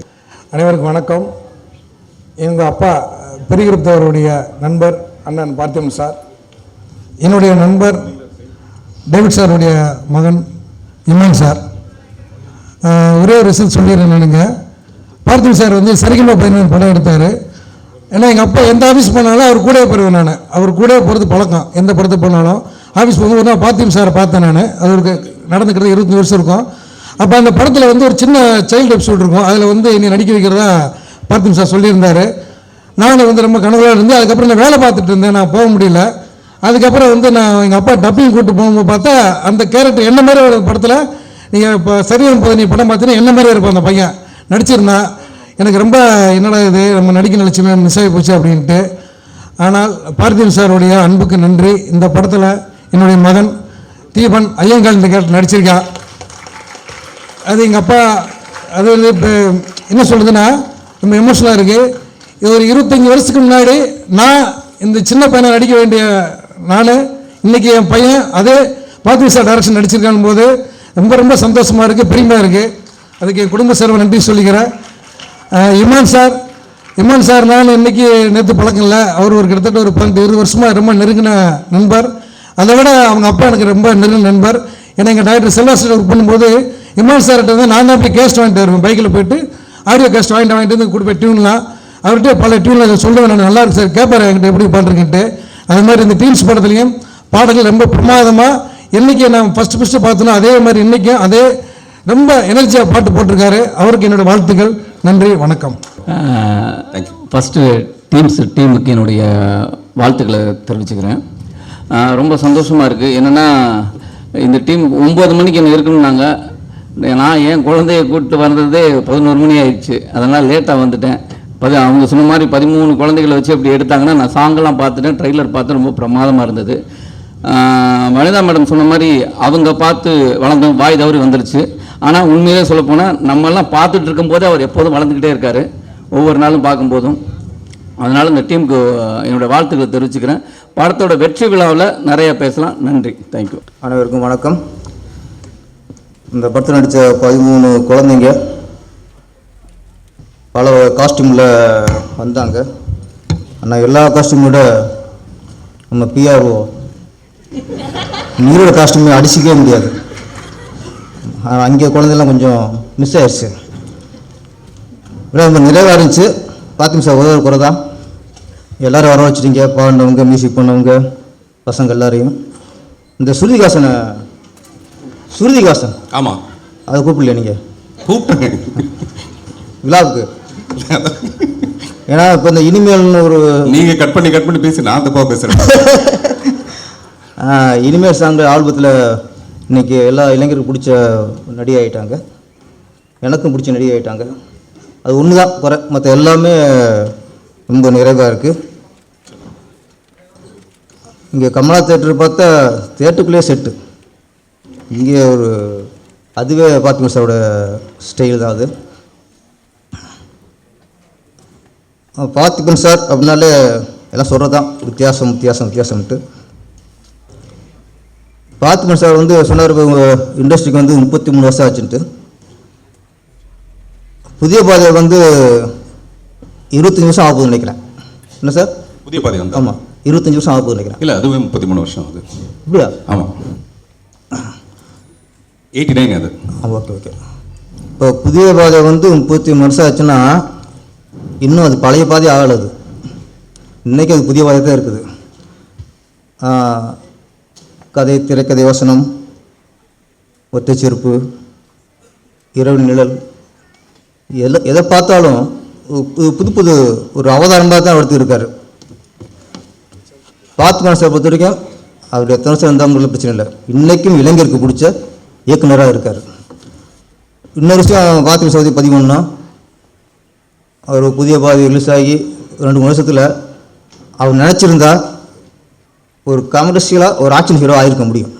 அனைவருக்கும் வணக்கம். எங்கள் அப்பா பெரியகுருப்தவருடைய நண்பர் அண்ணன் பார்த்திபன் சார், என்னுடைய நண்பர் டேவிட் சாருடைய மகன் இமான் சார். ஒரே ஒரு ரிசல்ட் சொல்லிடுறேன். நானுங்க பார்த்திபன் சார் வந்து சரிகமா 11 படம் எடுத்தார். ஏன்னா எங்கள் அப்பா எந்த ஆஃபீஸ் போனாலும் அவர் கூட போயிருவேன். நான் அவர் கூட போகிறது பழக்கம். எந்த படத்தை போனாலும் ஆஃபீஸ் போகும்போது ஒரு நாள் பார்த்திபன் சாரை பார்த்தேன் நான். அது ஒரு நடந்துக்கிறது 25 வருஷம் இருக்கும். அப்போ அந்த படத்தில் வந்து ஒரு சின்ன சைல்டு எபிசோட் இருக்கும். அதில் வந்து என்னை நடிக்க வைக்கிறதா பார்த்திபன் சார் சொல்லியிருந்தார். நானும் வந்து ரொம்ப கனவுலாக இருந்து அதுக்கப்புறம் நான் வேலை பார்த்துட்டு இருந்தேன். நான் போக முடியல. அதுக்கப்புறம் வந்து நான் எங்கள் அப்பா டப்பிங் கூப்பிட்டு போகும்போது பார்த்தா அந்த கேரக்டர் என்ன மாதிரி ஒரு படத்தில் நீங்கள் இப்போ சரியான போது நீ படம் பார்த்தீங்கன்னா என்ன மாதிரி இருப்போம் அந்த பையன் நடிச்சிருந்தான். எனக்கு ரொம்ப என்னடா இது நம்ம நடிக்க நினச்சுமே மிஸ் ஆகி போச்சு அப்படின்ட்டு. ஆனால் பார்த்திபன் சாருடைய அன்புக்கு நன்றி. இந்த படத்தில் என்னுடைய மகன் தீபன் ஐயங்கால் இந்த கேரக்டர் நடிச்சிருக்கான். அது எங்கள் அப்பா அது வந்து இப்போ என்ன சொல்கிறதுன்னா ரொம்ப எமோஷனலாக இருக்குது. இது ஒரு 25 வருஷத்துக்கு முன்னாடி நான் இந்த சின்ன பையனை நடிக்க வேண்டிய நான் இன்றைக்கி என் பையன் அதே பார்த்திபன் சார் டைரக்ஷன் நடிச்சிருக்கான் போது ரொம்ப ரொம்ப சந்தோஷமாக இருக்குது, பெருமையாக இருக்குது. அதுக்கு என் குடும்ப சார்பை நன்றி சொல்லிக்கிறேன். இமான் சார் நான் இன்றைக்கி நேற்று பழக்கம் இல்லை. அவர் ஒரு கிட்டத்தட்ட ஒரு 18-20 வருஷமாக ரொம்ப நெருங்கின நண்பர். அதை விட அவங்க அப்பா எனக்கு ரொம்ப நெருங்கின நண்பர். ஏன்னா எங்கள் டாக்டர் செல்வாஸ்டர் ஒர்க் பண்ணும்போது இமான் சார்கிட்ட வந்து நான் தான் போய் கேஸ்ட் வாங்கிட்டு வருவேன். பைக்கில் போய்ட்டு ஆடியோ கேஸ்ட் வாங்கிட்டு வந்து கொடுப்பேன் டியூன்லாம். அவர்கிட்ட பல டியூனில் சொல்லுவேன் நான், நல்லா இருக்கு சார், கேட்பார் என்கிட்ட எப்படி பாடுறீங்கன்ட்டு. அது மாதிரி இந்த டீம்ஸ் படத்துலையும் பாடல்கள் ரொம்ப பிரமாதமாக என்றைக்கு நான் ஃபஸ்ட்டு பார்த்தோன்னா அதே மாதிரி இன்றைக்கும் அதே ரொம்ப எனர்ஜியாக பாட்டு போட்டிருக்காரு. அவருக்கு என்னோடய வாழ்த்துக்கள். நன்றி, வணக்கம். ஃபஸ்ட்டு டீமுக்கு என்னுடைய வாழ்த்துக்களை தெரிவிச்சுக்கிறேன். ரொம்ப சந்தோஷமாக இருக்குது. என்னென்னா இந்த டீம் 9 மணிக்கு என்ன இருக்கணும்னாங்க. நான் என் குழந்தைய கூப்பிட்டு வந்ததே 11 மணி ஆயிடுச்சு. அதனால் லேட்டாக வந்துட்டேன். அவங்க சொன்ன மாதிரி 13 குழந்தைகளை வச்சு அப்படி எடுத்தாங்கன்னா நான் சாங்கெல்லாம் பார்த்துட்டேன், ட்ரெய்லர் பார்த்து ரொம்ப பிரமாதமாக இருந்தது. வனிதா மேடம் சொன்ன மாதிரி அவங்க பார்த்து வளர்ந்து வாய் தவறி வந்துருச்சு. ஆனால் உண்மையிலே சொல்லப்போனால் நம்மெல்லாம் பார்த்துட்டு இருக்கும்போதே அவர் எப்போதும் வளர்ந்துக்கிட்டே இருக்கார், ஒவ்வொரு நாளும் பார்க்கும்போதும். அதனால் இந்த டீமுக்கு என்னோடய வாழ்த்துக்களை தெரிவிச்சுக்கிறேன். படத்தோட வெற்றி விழாவில் நிறைய பேசலாம். நன்றி, தேங்க்யூ. அனைவருக்கும் வணக்கம். இந்த படத்தில் நடித்த 13 குழந்தைங்க பல காஸ்டியூமில் வந்தாங்க. ஆனால் எல்லா காஸ்டியூமோட நம்ம பிஆர்ஓ நீரோட காஸ்டியூமை அடிச்சிக்கவே முடியாது. அங்கே குழந்தைலாம் கொஞ்சம் மிஸ் ஆயிடுச்சு. ரொம்ப நிறைவாக இருந்துச்சு. பார்த்திபன் சார் உதவி குறை தான். எல்லோரும் வர வச்சுட்டீங்க, பாடினவங்க, மியூசிக் பண்ணவங்க, பசங்க எல்லாரையும். இந்த ஸ்ருதிகாசன் ஆமாம், அதை கூப்பிடலையா நீங்கள்? கூப்பிட்டேன் விழாவுக்கு. ஏன்னா இப்போ இந்த இனிமேல்னு ஒரு நீங்கள் கட் பண்ணி பேசி நான் தப்பாக பேசுகிறேன். இனிமேல் சாங் ஆல்பத்தில் இன்றைக்கி எல்லா இளைஞருக்கும் பிடிச்ச நடிகை ஆகிட்டாங்க, எனக்கும் பிடிச்ச நடிகை ஆகிட்டாங்க. அது ஒன்று தான் குறை, மற்ற எல்லாமே ரொம்ப நிறைவாக இருக்குது. இங்கே கமலா தேட்டர் பார்த்தா தேட்டருக்குள்ளேயே செட்டு. இங்கே ஒரு அதுவே பார்த்திபன் சாரோட ஸ்டைல் தான். அது பார்த்திபன் சார் அப்படின்னாலே எல்லாம் சொல்கிறது தான் வித்தியாசம்ட்டு. பார்த்திபன் சார் வந்து சொன்னார் இண்டஸ்ட்ரிக்கு வந்து 33 வருஷம் ஆச்சுன்ட்டு. புதிய பாதை வந்து 25 வருஷம் ஆகுதுன்னு நினைக்கிறேன். என்ன சார்? புதிய பாதை வந்து ஆமாம் 25 வருஷம் ஆகுதுன்னு நினைக்கிறேன். இல்லை, அதுவே 33 வருஷம் ஆகுது. இப்படியா? ஆமாம். 89 அது. Okay okay. இப்போ புதிய பாதை வந்து 33 வருஷம் ஆச்சுன்னா இன்னும் அது பழைய பாதை ஆகலது. இன்றைக்கி அது புதிய பாதை தான் இருக்குது. கதை, திரைக்கதை, வசனம், ஒற்றை செருப்பு, இரவு நிழல், எதை பார்த்தாலும் புது புது ஒரு அவதாரமாக தான் எடுத்துருக்காரு. பார்த்திபன் சார் பொறுத்த வரைக்கும் அவர் எத்தனை வருஷம் இருந்தாலும் பிரச்சனை இல்லை, இன்றைக்கும் இளைஞருக்கு பிடிச்ச இயக்குனராக இருக்கார். இன்னொரு விஷயம் பார்த்திபன் சார் பதிவு பண்ணோம், அவர் புதிய பாதை ரிலீஸ் ஆகி 2-3 வருஷத்தில் அவர் நினச்சிருந்தா ஒரு கமர்ஷியலாக ஒரு ஆக்ஷன் ஹீரோ ஆகிருக்க முடியும்.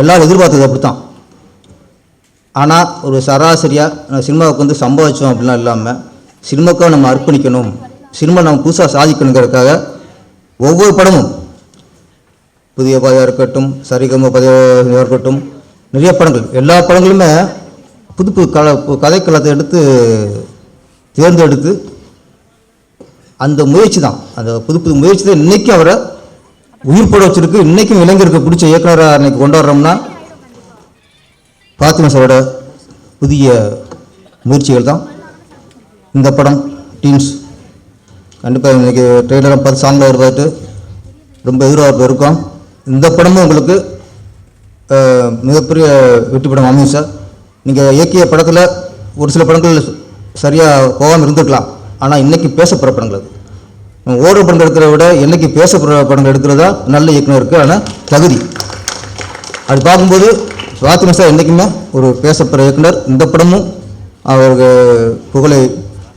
எல்லோரும் எதிர்பார்த்தது அப்படி தான். ஆனால் ஒரு சராசரியாக சினிமாவுக்கு வந்து சம்பாதிச்சோம் அப்படிலாம் இல்லாமல் சினிமாவுக்காக நம்ம அர்ப்பணிக்கணும், சினிமா நம்ம புதுசாக சாதிக்கணுங்கிறதுக்காக ஒவ்வொரு படமும் புதிய பாதையாக இருக்கட்டும், சரிகம பாதையாக இருக்கட்டும், நிறைய படங்கள், எல்லா படங்களுமே புது புது கதைக்களத்தை எடுத்து தேர்ந்தெடுத்து அந்த முயற்சி தான், அந்த புது புது முயற்சி தான் இன்றைக்கும் அவரை உயிர் போட வச்சுருக்கு. இன்றைக்கும் இளைஞருக்கு பிடிச்ச இயக்குனராக இன்றைக்கி கொண்டாடுறோம்னா பார்த்திபன் சாரோட புதிய முயற்சிகள் தான். இந்த படம் டீம்ஸ் கண்டிப்பாக இன்றைக்கி ட்ரெய்லரை பார்த்து சாங்கில் ஒரு பார்த்து ரொம்ப எதிர்பார்ப்பு இருக்கும். இந்த படமும் உங்களுக்கு மிகப்பெரிய வெற்றி படம் அமையும் சார். நீங்கள் இயக்கிய படத்தில் ஒரு சில படங்கள் சரியாக போகாமல் இருந்துக்கலாம், ஆனால் இன்றைக்கி பேசப்படுற படங்கள் அது. ஓடுற படங்கள் எடுக்கிறத விட இன்றைக்கி பேசப்படுற படங்கள் எடுக்கிறதா நல்ல இயக்குனர் இருக்குது. ஆனால் தகுதி அது பார்க்கும்போது பார்த்திபன் சார் என்றைக்குமே ஒரு பேசப்படுற இயக்குனர். இந்த படமும் அவருக்கு புகழை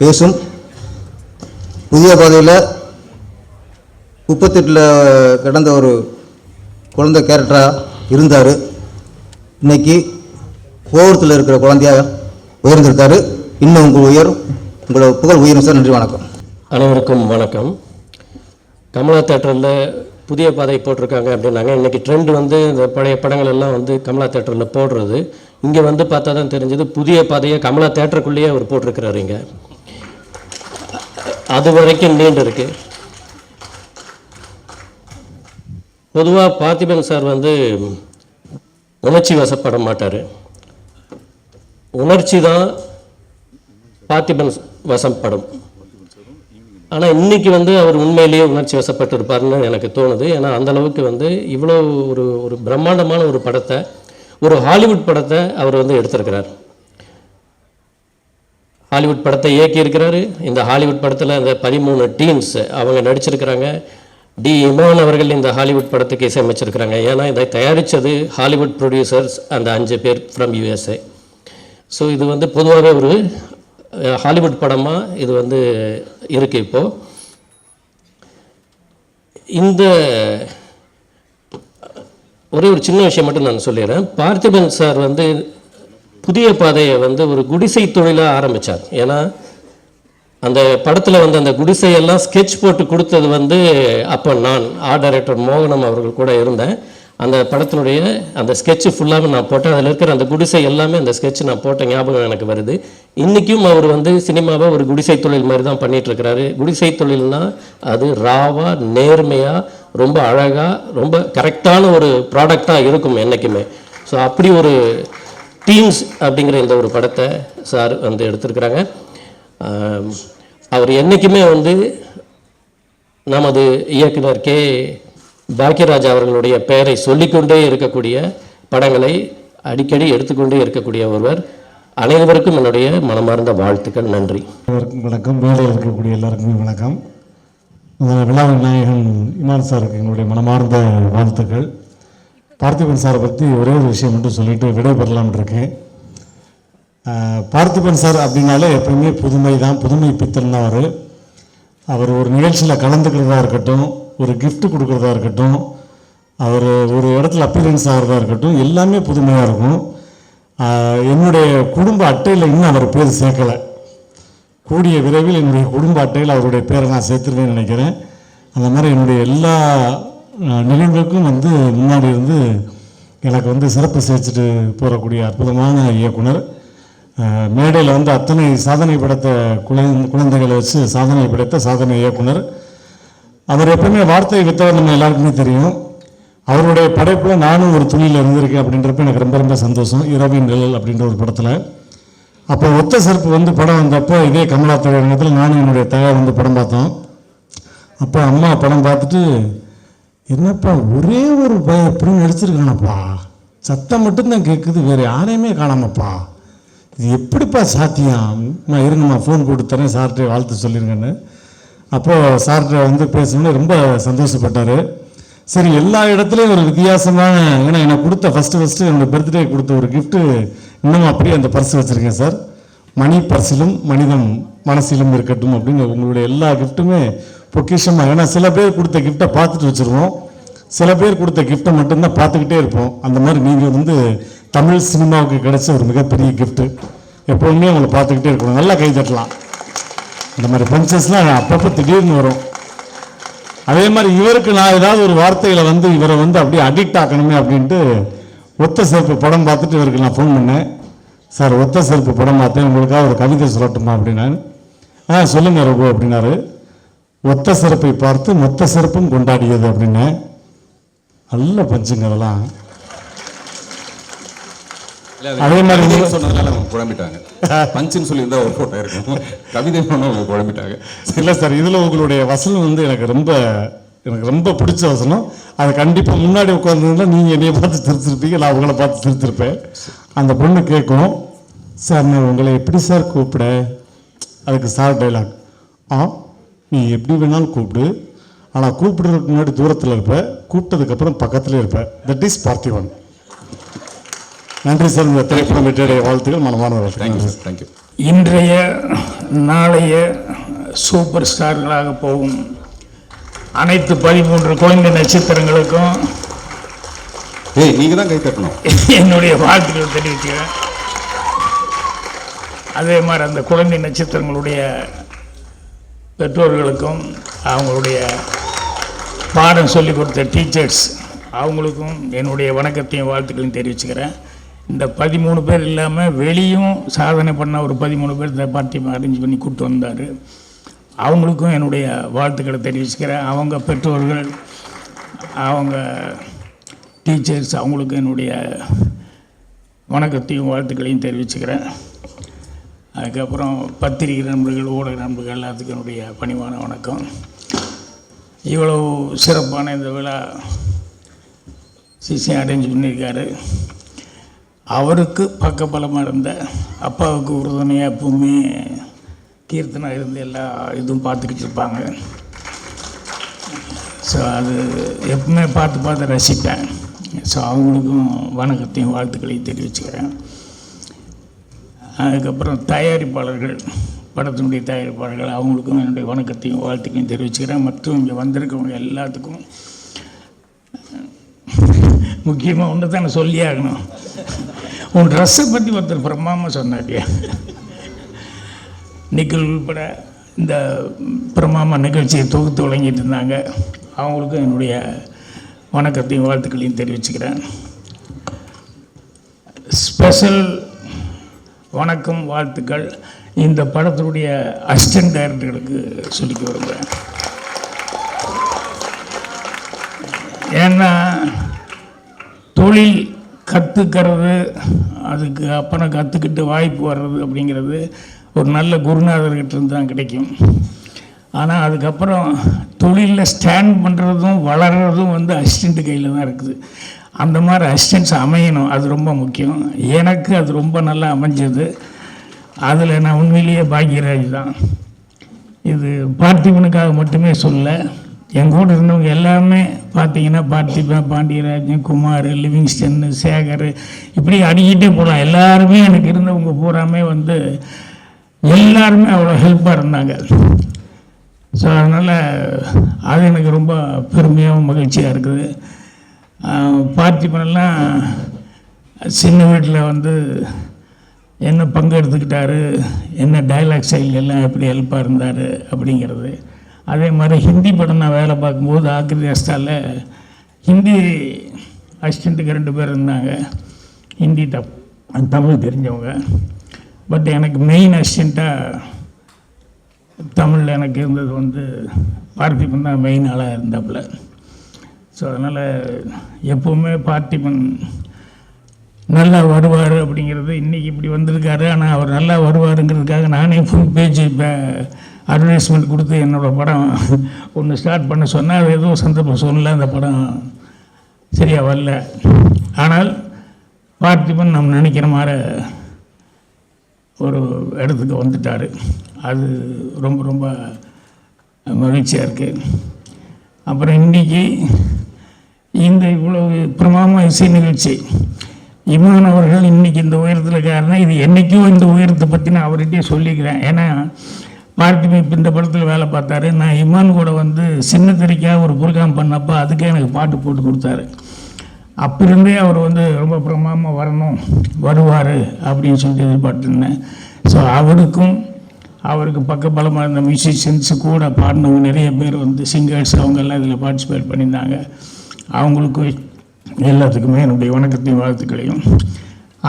பேசும். புதிய பாதையில் 38 கிடந்த ஒரு குழந்தை கேரக்டராக இருந்தார், இன்றைக்கி கோவத்தில் இருக்கிற குழந்தையாக உயர்ந்திருக்காரு. இன்னும் உங்களோட புகழ் உயரும் சார். நன்றி, வணக்கம். அனைவருக்கும் வணக்கம். கமலா தேட்டரில் புதிய பாதை போட்டிருக்காங்க அப்படின்னாங்க. இன்றைக்கி ட்ரெண்ட் வந்து இந்த பழைய படங்கள் எல்லாம் வந்து கமலா தேட்டரில் போடுறது. இங்கே வந்து பார்த்தா தான் தெரிஞ்சது புதிய பாதையை கமலா தேட்டருக்குள்ளேயே அவர் போட்டிருக்கிறாரு. இங்கே அது வரைக்கும் நீண்டு இருக்கு. பொதுவாக பார்த்திபன் சார் வந்து உணர்ச்சி வசப்பட மாட்டார். உணர்ச்சி தான் பார்த்திபன் வசப்படும். ஆனால் இன்றைக்கி வந்து அவர் உண்மையிலேயே உணர்ச்சி வசப்பட்டு இருப்பார்னு எனக்கு தோணுது. ஏன்னா அந்தளவுக்கு வந்து இவ்வளோ ஒரு பிரம்மாண்டமான ஒரு படத்தை, ஒரு ஹாலிவுட் படத்தை அவர் வந்து எடுத்திருக்கிறார். ஹாலிவுட் படத்தை இயக்கியிருக்கிறாரு. இந்த ஹாலிவுட் படத்தில் இந்த 13 டீம்ஸ் அவங்க நடிச்சிருக்கிறாங்க. டி இமான் அவர்கள் இந்த ஹாலிவுட் படத்துக்கு இசையமைச்சிருக்கிறாங்க. ஏன்னா இதை தயாரித்தது ஹாலிவுட் ப்ரொடியூசர்ஸ் அந்த 5 பேர் ஃப்ரம் USA. ஸோ இது வந்து பொதுவாகவே ஒரு ஹாலிவுட் படமாக இது வந்து இருக்குது. இப்போது இந்த ஒரே ஒரு சின்ன விஷயம் மட்டும் நான் சொல்லிடுறேன். பார்த்திபன் சார் வந்து புதிய பாதையை வந்து ஒரு குடிசை தொழிலாக ஆரம்பித்தார். ஏன்னா அந்த படத்தில் வந்து அந்த குடிசையெல்லாம் ஸ்கெட்ச் போட்டு கொடுத்தது வந்து அப்போ நான் ஆர்ட் டைரக்டர் மோகனம் அவர்கள் கூட இருந்தேன். அந்த படத்தினுடைய அந்த ஸ்கெட்சு ஃபுல்லாக நான் போட்டேன். அதில் இருக்கிற அந்த குடிசை எல்லாமே அந்த ஸ்கெட்சு நான் போட்ட ஞாபகம் எனக்கு வருது. இன்றைக்கும் அவர் வந்து சினிமாவை ஒரு குடிசை தொழில் மாதிரி தான் பண்ணிகிட்ருக்கிறாரு. குடிசை தொழில்னால் அது ராவாக, நேர்மையாக, ரொம்ப அழகாக, ரொம்ப கரெக்டான ஒரு ப்ராடக்டாக இருக்கும் என்றைக்குமே. ஸோ அப்படி ஒரு டீம்ஸ் அப்படிங்கிற இந்த ஒரு படத்தை சார் வந்து எடுத்திருக்கிறாங்க. அவர் என்றைக்குமே வந்து நமது இயக்குனர் கே பாக்கியராஜ் அவர்களுடைய பெயரை சொல்லிக்கொண்டே இருக்கக்கூடிய படங்களை அடிக்கடி எடுத்துக்கொண்டே இருக்கக்கூடிய ஒருவர். அனைவருக்கும் என்னுடைய மனமார்ந்த வாழ்த்துக்கள். நன்றி. வணக்கம். மேடையில் இருக்கக்கூடிய எல்லாருக்குமே வணக்கம். விழாவின் நாயகன் இமான் சாருக்கு என்னுடைய மனமார்ந்த வாழ்த்துக்கள். பார்த்திபன் சாரை பற்றி ஒரே ஒரு விஷயம் மட்டும் சொல்லிட்டு விடைபெறலாம்னு இருக்கேன். பார்த்திபன் சார் அப்படின்னாலே எப்பவுமே புதுமை தான், புதுமை பித்தன் தான். அவர் ஒரு நிகழ்ச்சியில் கலந்துக்கிறதா இருக்கட்டும், ஒரு கிஃப்ட் கொடுக்குறதா இருக்கட்டும், அவர் ஒரு இடத்துல அப்பீரன்ஸ் ஆகிறதா இருக்கட்டும், எல்லாமே புதுமையாக இருக்கும். என்னுடைய குடும்ப அட்டையில் இன்னும் அவர் பேர் சேர்க்கலை. கூடிய விரைவில் என்னுடைய குடும்ப அட்டையில் அவருடைய பேரை நான் சேர்த்துருவேன்னு நினைக்கிறேன். அந்த மாதிரி என்னுடைய எல்லா நிகழ்வுக்கும் வந்து முன்னாடி இருந்து எனக்கு வந்து சிறப்பு சேர்த்துட்டு போகக்கூடிய அற்புதமான இயக்குனர். மேடையில் வந்து அத்தனை சாதனை படைத்த குழந்தைகளை வச்சு சாதனை படைத்த சாதனை இயக்குனர். அவர் எப்பவுமே வார்த்தை வித்தவர் நம்ம எல்லாருக்குமே தெரியும். அவருடைய படைப்பில் நானும் ஒரு துணியில் இருந்திருக்கேன் அப்படின்றப்ப எனக்கு ரொம்ப ரொம்ப சந்தோஷம். இரவின் நிழல் அப்படின்ற ஒரு படத்தில். அப்போ ஒத்த செருப்பு வந்து படம் வந்தப்போ இதே கமலா திரையரங்கத்தில் நானும் என்னுடைய தயார் வந்து படம் பார்த்தோம். அப்போ அம்மா படம் பார்த்துட்டு, என்னப்பா ஒரே ஒரு பையன் எப்படி நடிச்சிருக்கானப்பா, சத்தம் மட்டும்தான் கேட்குது, வேறு யாரையுமே காணாமப்பா, இது எப்படிப்பா சாத்தியம், இருங்கம்மா ஃபோன் கொடுத்தரேன் சார்கிட்ட வாழ்த்து சொல்லிருங்கன்னு. அப்போது சார்கிட்ட வந்து பேசணுன்னு ரொம்ப சந்தோஷப்பட்டார். சரி, எல்லா இடத்துலையும் ஒரு வித்தியாசமான, ஏன்னா எனக்கு கொடுத்த ஃபஸ்ட்டு என்னோடய பர்த்டே கொடுத்த ஒரு கிஃப்ட்டு இன்னும் அப்படியே அந்த பர்ஸ் வச்சுருக்கேன் சார். மணி பர்சிலும் மனிதம் மனசிலும் இருக்கட்டும் அப்படின்னு உங்களுடைய எல்லா கிஃப்ட்டுமே பொக்கிஷமாக. ஏன்னா சில பேர் கொடுத்த கிஃப்ட்டை பார்த்துட்டு வச்சுருவோம், சில பேர் கொடுத்த கிஃப்ட்டை மட்டும்தான் பார்த்துக்கிட்டே இருப்போம். அந்த மாதிரி நீங்கள் வந்து தமிழ் சினிமாவுக்கு கிடைச்ச ஒரு மிகப்பெரிய கிஃப்ட்டு. எப்போவுமே உங்களை பார்த்துக்கிட்டே இருக்கணும். நல்லா கை தட்டலாம். இந்த மாதிரி பஞ்சஸ்லாம் அப்பப்போ திடீர்னு வரும். அதே மாதிரி இவருக்கு நான் ஏதாவது ஒரு வார்த்தைகளை வந்து இவரை வந்து அப்படியே அடிக்ட் ஆக்கணுமே அப்படின்ட்டு ஒத்த செருப்பு படம் பார்த்துட்டு இவருக்கு நான் ஃபோன் பண்ணேன். சார், ஒத்த செருப்பு படம் பார்த்தேன், உங்களுக்காக ஒரு கவிதை சொல்லட்டுமா அப்படின்னா. சொல்லுங்க ரகு அப்படின்னாரு. ஒத்த செருப்பை பார்த்து மொத்த செருப்பும் கொண்டாடியது அப்படின்னு. நல்ல பஞ்சுங்க அதெல்லாம். அதே மாதிரி சொன்னதுனால அவங்க குழம்பிட்டாங்க. பஞ்சுன்னு சொல்லி இருந்தால் ஒரு ஃபோட்டோ இருக்கும், கவிதை அவங்க குழம்பிட்டாங்க. இல்லை சார், இதில் உங்களுடைய வசனம் வந்து எனக்கு ரொம்ப பிடிச்ச வசனம். அது கண்டிப்பாக முன்னாடி உட்காந்துருந்தா நீங்கள் என்னையை பார்த்து சிரிச்சிருப்பீங்க, நான் உங்களை பார்த்து சிரிச்சிருப்பேன். அந்த பொண்ணு கேட்கும், சார் நான் உங்களை எப்படி சார் கூப்பிட? அதுக்கு சார் டைலாக், நீ எப்படி வேணாலும் கூப்பிடு, ஆனால் கூப்பிடுறதுக்கு முன்னாடி தூரத்தில் இருப்ப, கூப்பிட்டதுக்கப்புறம் பக்கத்துலேயே இருப்ப. That is Parthiban. நன்றி சார். இந்த திரைப்படம் வெற்றியுடைய வாழ்த்துக்கள், மனமான தேங்க்யூ சார். தேங்க்யூ. இன்றைய நாளைய சூப்பர் ஸ்டார்களாக போகும் அனைத்து 13 குழந்தை நட்சத்திரங்களுக்கும் நீங்கள் தான் கை தட்டணும். என்னுடைய வாழ்த்துக்கள் தெரிவிக்கிறேன். அதே மாதிரி அந்த குழந்தை நட்சத்திரங்களுடைய பெற்றோர்களுக்கும், அவங்களுடைய பாடம் சொல்லிக் கொடுத்த டீச்சர்ஸ் அவங்களுக்கும் என்னுடைய வணக்கத்தையும் வாழ்த்துக்களையும் தெரிவிச்சுக்கிறேன். இந்த 13 பேர் இல்லாமல் வெளியும் சாதனை பண்ண ஒரு 13 பேர் இந்த பார்ட்டி அரேஞ்ச் பண்ணி கூப்பிட்டு வந்தார். அவங்களுக்கும் என்னுடைய வாழ்த்துக்களை தெரிவிச்சுக்கிறேன். அவங்க பெற்றோர்கள், அவங்க டீச்சர்ஸ், அவங்களுக்கும் என்னுடைய வணக்கத்தையும் வாழ்த்துக்களையும் தெரிவிச்சுக்கிறேன். அதுக்கப்புறம் பத்திரிகை நண்பர்கள், ஊடக நண்பர்கள் எல்லாத்துக்கும் என்னுடைய பணிவான வணக்கம். இவ்வளவு சிறப்பான இந்த விழா சிசி அரேஞ்ச் பண்ணியிருக்காரு. அவருக்கு பக்கபலமாக இருந்த, அப்பாவுக்கு உறுதுணையாக எப்பவுமே கீர்த்தனா இருந்து எல்லா இதுவும் பார்த்துக்கிட்டு இருப்பாங்க. ஸோ அது எப்பவுமே பார்த்து ரசிப்பேன். ஸோ அவங்களுக்கும் வணக்கத்தையும் வாழ்த்துக்களையும் தெரிவிச்சுக்கிறேன். அதுக்கப்புறம் தயாரிப்பாளர்கள், படத்தினுடைய தயாரிப்பாளர்கள், அவங்களுக்கும் என்னுடைய வணக்கத்தையும் வாழ்த்துக்களையும் தெரிவிச்சுக்கிறேன். மற்றும் இங்கே வந்திருக்கவங்க எல்லாத்துக்கும் முக்கியமாக ஒன்று தான் நான் சொல்லி ஆகணும். உன் ட்ரெஸ்ஸை பற்றி ஒருத்தர் பிரமாமா சொன்னாட்டியா, நிக்கல் உள்பட இந்த பிரமாமா நிகழ்ச்சியை தொகுத்து வழங்கிட்டு இருந்தாங்க. அவங்களுக்கும் என்னுடைய வணக்கத்தையும் வாழ்த்துக்களையும் தெரிவிச்சுக்கிறேன். ஸ்பெஷல் வணக்கம், வாழ்த்துக்கள் இந்த படத்தினுடைய அசிஸ்டன்ட் டைரக்டர்களுக்கு சொல்லிக்க விரும்புகிறேன். ஏன்னா தொழில் கற்றுக்கிறது, அதுக்கு அப்புறம் கற்றுக்கிட்டு வாய்ப்பு வர்றது அப்படிங்கிறது ஒரு நல்ல குருநாதர்கிட்ட இருந்து தான் கிடைக்கும். ஆனால் அதுக்கப்புறம் தொழிலில் ஸ்டாண்ட் பண்ணுறதும் வளர்கிறதும் வந்து அசிஸ்டண்ட் கையில் தான் இருக்குது. அந்த மாதிரி அசிஸ்டன்ஸ் அமையணும், அது ரொம்ப முக்கியம். எனக்கு அது ரொம்ப நல்லா அமைஞ்சது. அதில் நான் உண்மையிலேயே பாக்யராஜ் தான். இது பார்த்திபனுக்காக மட்டுமே சொல்ல, என் கூட இருந்தவங்க எல்லாமே பார்த்தீங்கன்னா பார்த்திபன், பாண்டியராஜன், குமார், லிவிங்ஸ்டன், சேகர், இப்படி அடிக்கிட்டே போகலாம். எல்லாருமே எனக்கு இருந்தவங்க பூராமே வந்து எல்லாருமே அவ்வளோ ஹெல்ப்பாக இருந்தாங்க. ஸோ அதனால் அது எனக்கு ரொம்ப பெருமையாகவும் மகிழ்ச்சியாக இருக்குது. பார்த்திபனெல்லாம் சின்ன வீட்டில் வந்து என்ன பங்கு எடுத்துக்கிட்டாரு, என்ன டைலாக் ஸ்டைல் எல்லாம் எப்படி ஹெல்ப்பாக இருந்தார் அப்படிங்கிறது. அதே மாதிரி ஹிந்தி படம் நான் வேலை பார்க்கும்போது ஆக்ரி அஸ்டாவில் ஹிந்தி அசிஸ்டண்ட்டுக்கு 2 பேர் இருந்தாங்க, ஹிந்தி தமிழ் தெரிஞ்சவங்க. பட் எனக்கு மெயின் அசிஸ்டண்ட்டாக தமிழில் எனக்கு இருந்தது வந்து பார்த்திபன் தான் மெயின் ஆளாக இருந்தாப்புல. ஸோ அதனால் எப்போவுமே பார்த்திபன் நல்லா வருவார் அப்படிங்கிறது இன்றைக்கி இப்படி வந்திருக்காரு. ஆனால் அவர் நல்லா வருவாருங்கிறதுக்காக நானே ஃபுல் பேஜ் இப்போ அட்வர்டைஸ்மெண்ட் கொடுத்து என்னோடய படம் ஒன்று ஸ்டார்ட் பண்ண சொன்னால் அது ஏதோ சந்தர்ப்பம் சொல்லலை, அந்த படம் சரியாக வரல. ஆனால் பார்த்திபன் நம்ம நினைக்கிற மாதிரி ஒரு இடத்துக்கு வந்துட்டார். அது ரொம்ப ரொம்ப மகிழ்ச்சியாக இருக்குது. அப்புறம் இன்றைக்கி இந்த இவ்வளவு பிரமாதமாக இசை நிகழ்ச்சி இமான் அவர்கள் இன்றைக்கி இந்த உயரத்தில் இருக்காருன்னா இது என்றைக்கும் இந்த உயரத்தை பற்றி நான் அவர்கிட்டயே சொல்லிக்கிறேன். ஏன்னா பார்த்திபன் இப்போ இந்த படத்தில் வேலை பார்த்தாரு. நான் இமான் கூட வந்து சின்ன திரைக்காக ஒரு ப்ரோக்ராம் பண்ணப்போ அதுக்கே எனக்கு பாட்டு போட்டு கொடுத்தாரு. அப்பிருந்தே அவர் வந்து ரொம்ப பிரமாதமாக வரணும், வருவார் அப்படின்னு சொல்லிட்டு எதிர்பார்த்துருந்தேன். ஸோ அவருக்கு பக்கபலமாக இருந்த மியூசிஷியன்ஸு கூட பாடினவங்க நிறைய பேர் வந்து சிங்கர்ஸ் அவங்கெல்லாம் இதில் பார்ட்டிசிபேட் பண்ணியிருந்தாங்க. அவங்களுக்கு எல்லாத்துக்குமே என்னுடைய வணக்கத்தையும் வாழ்த்துக்களையும்.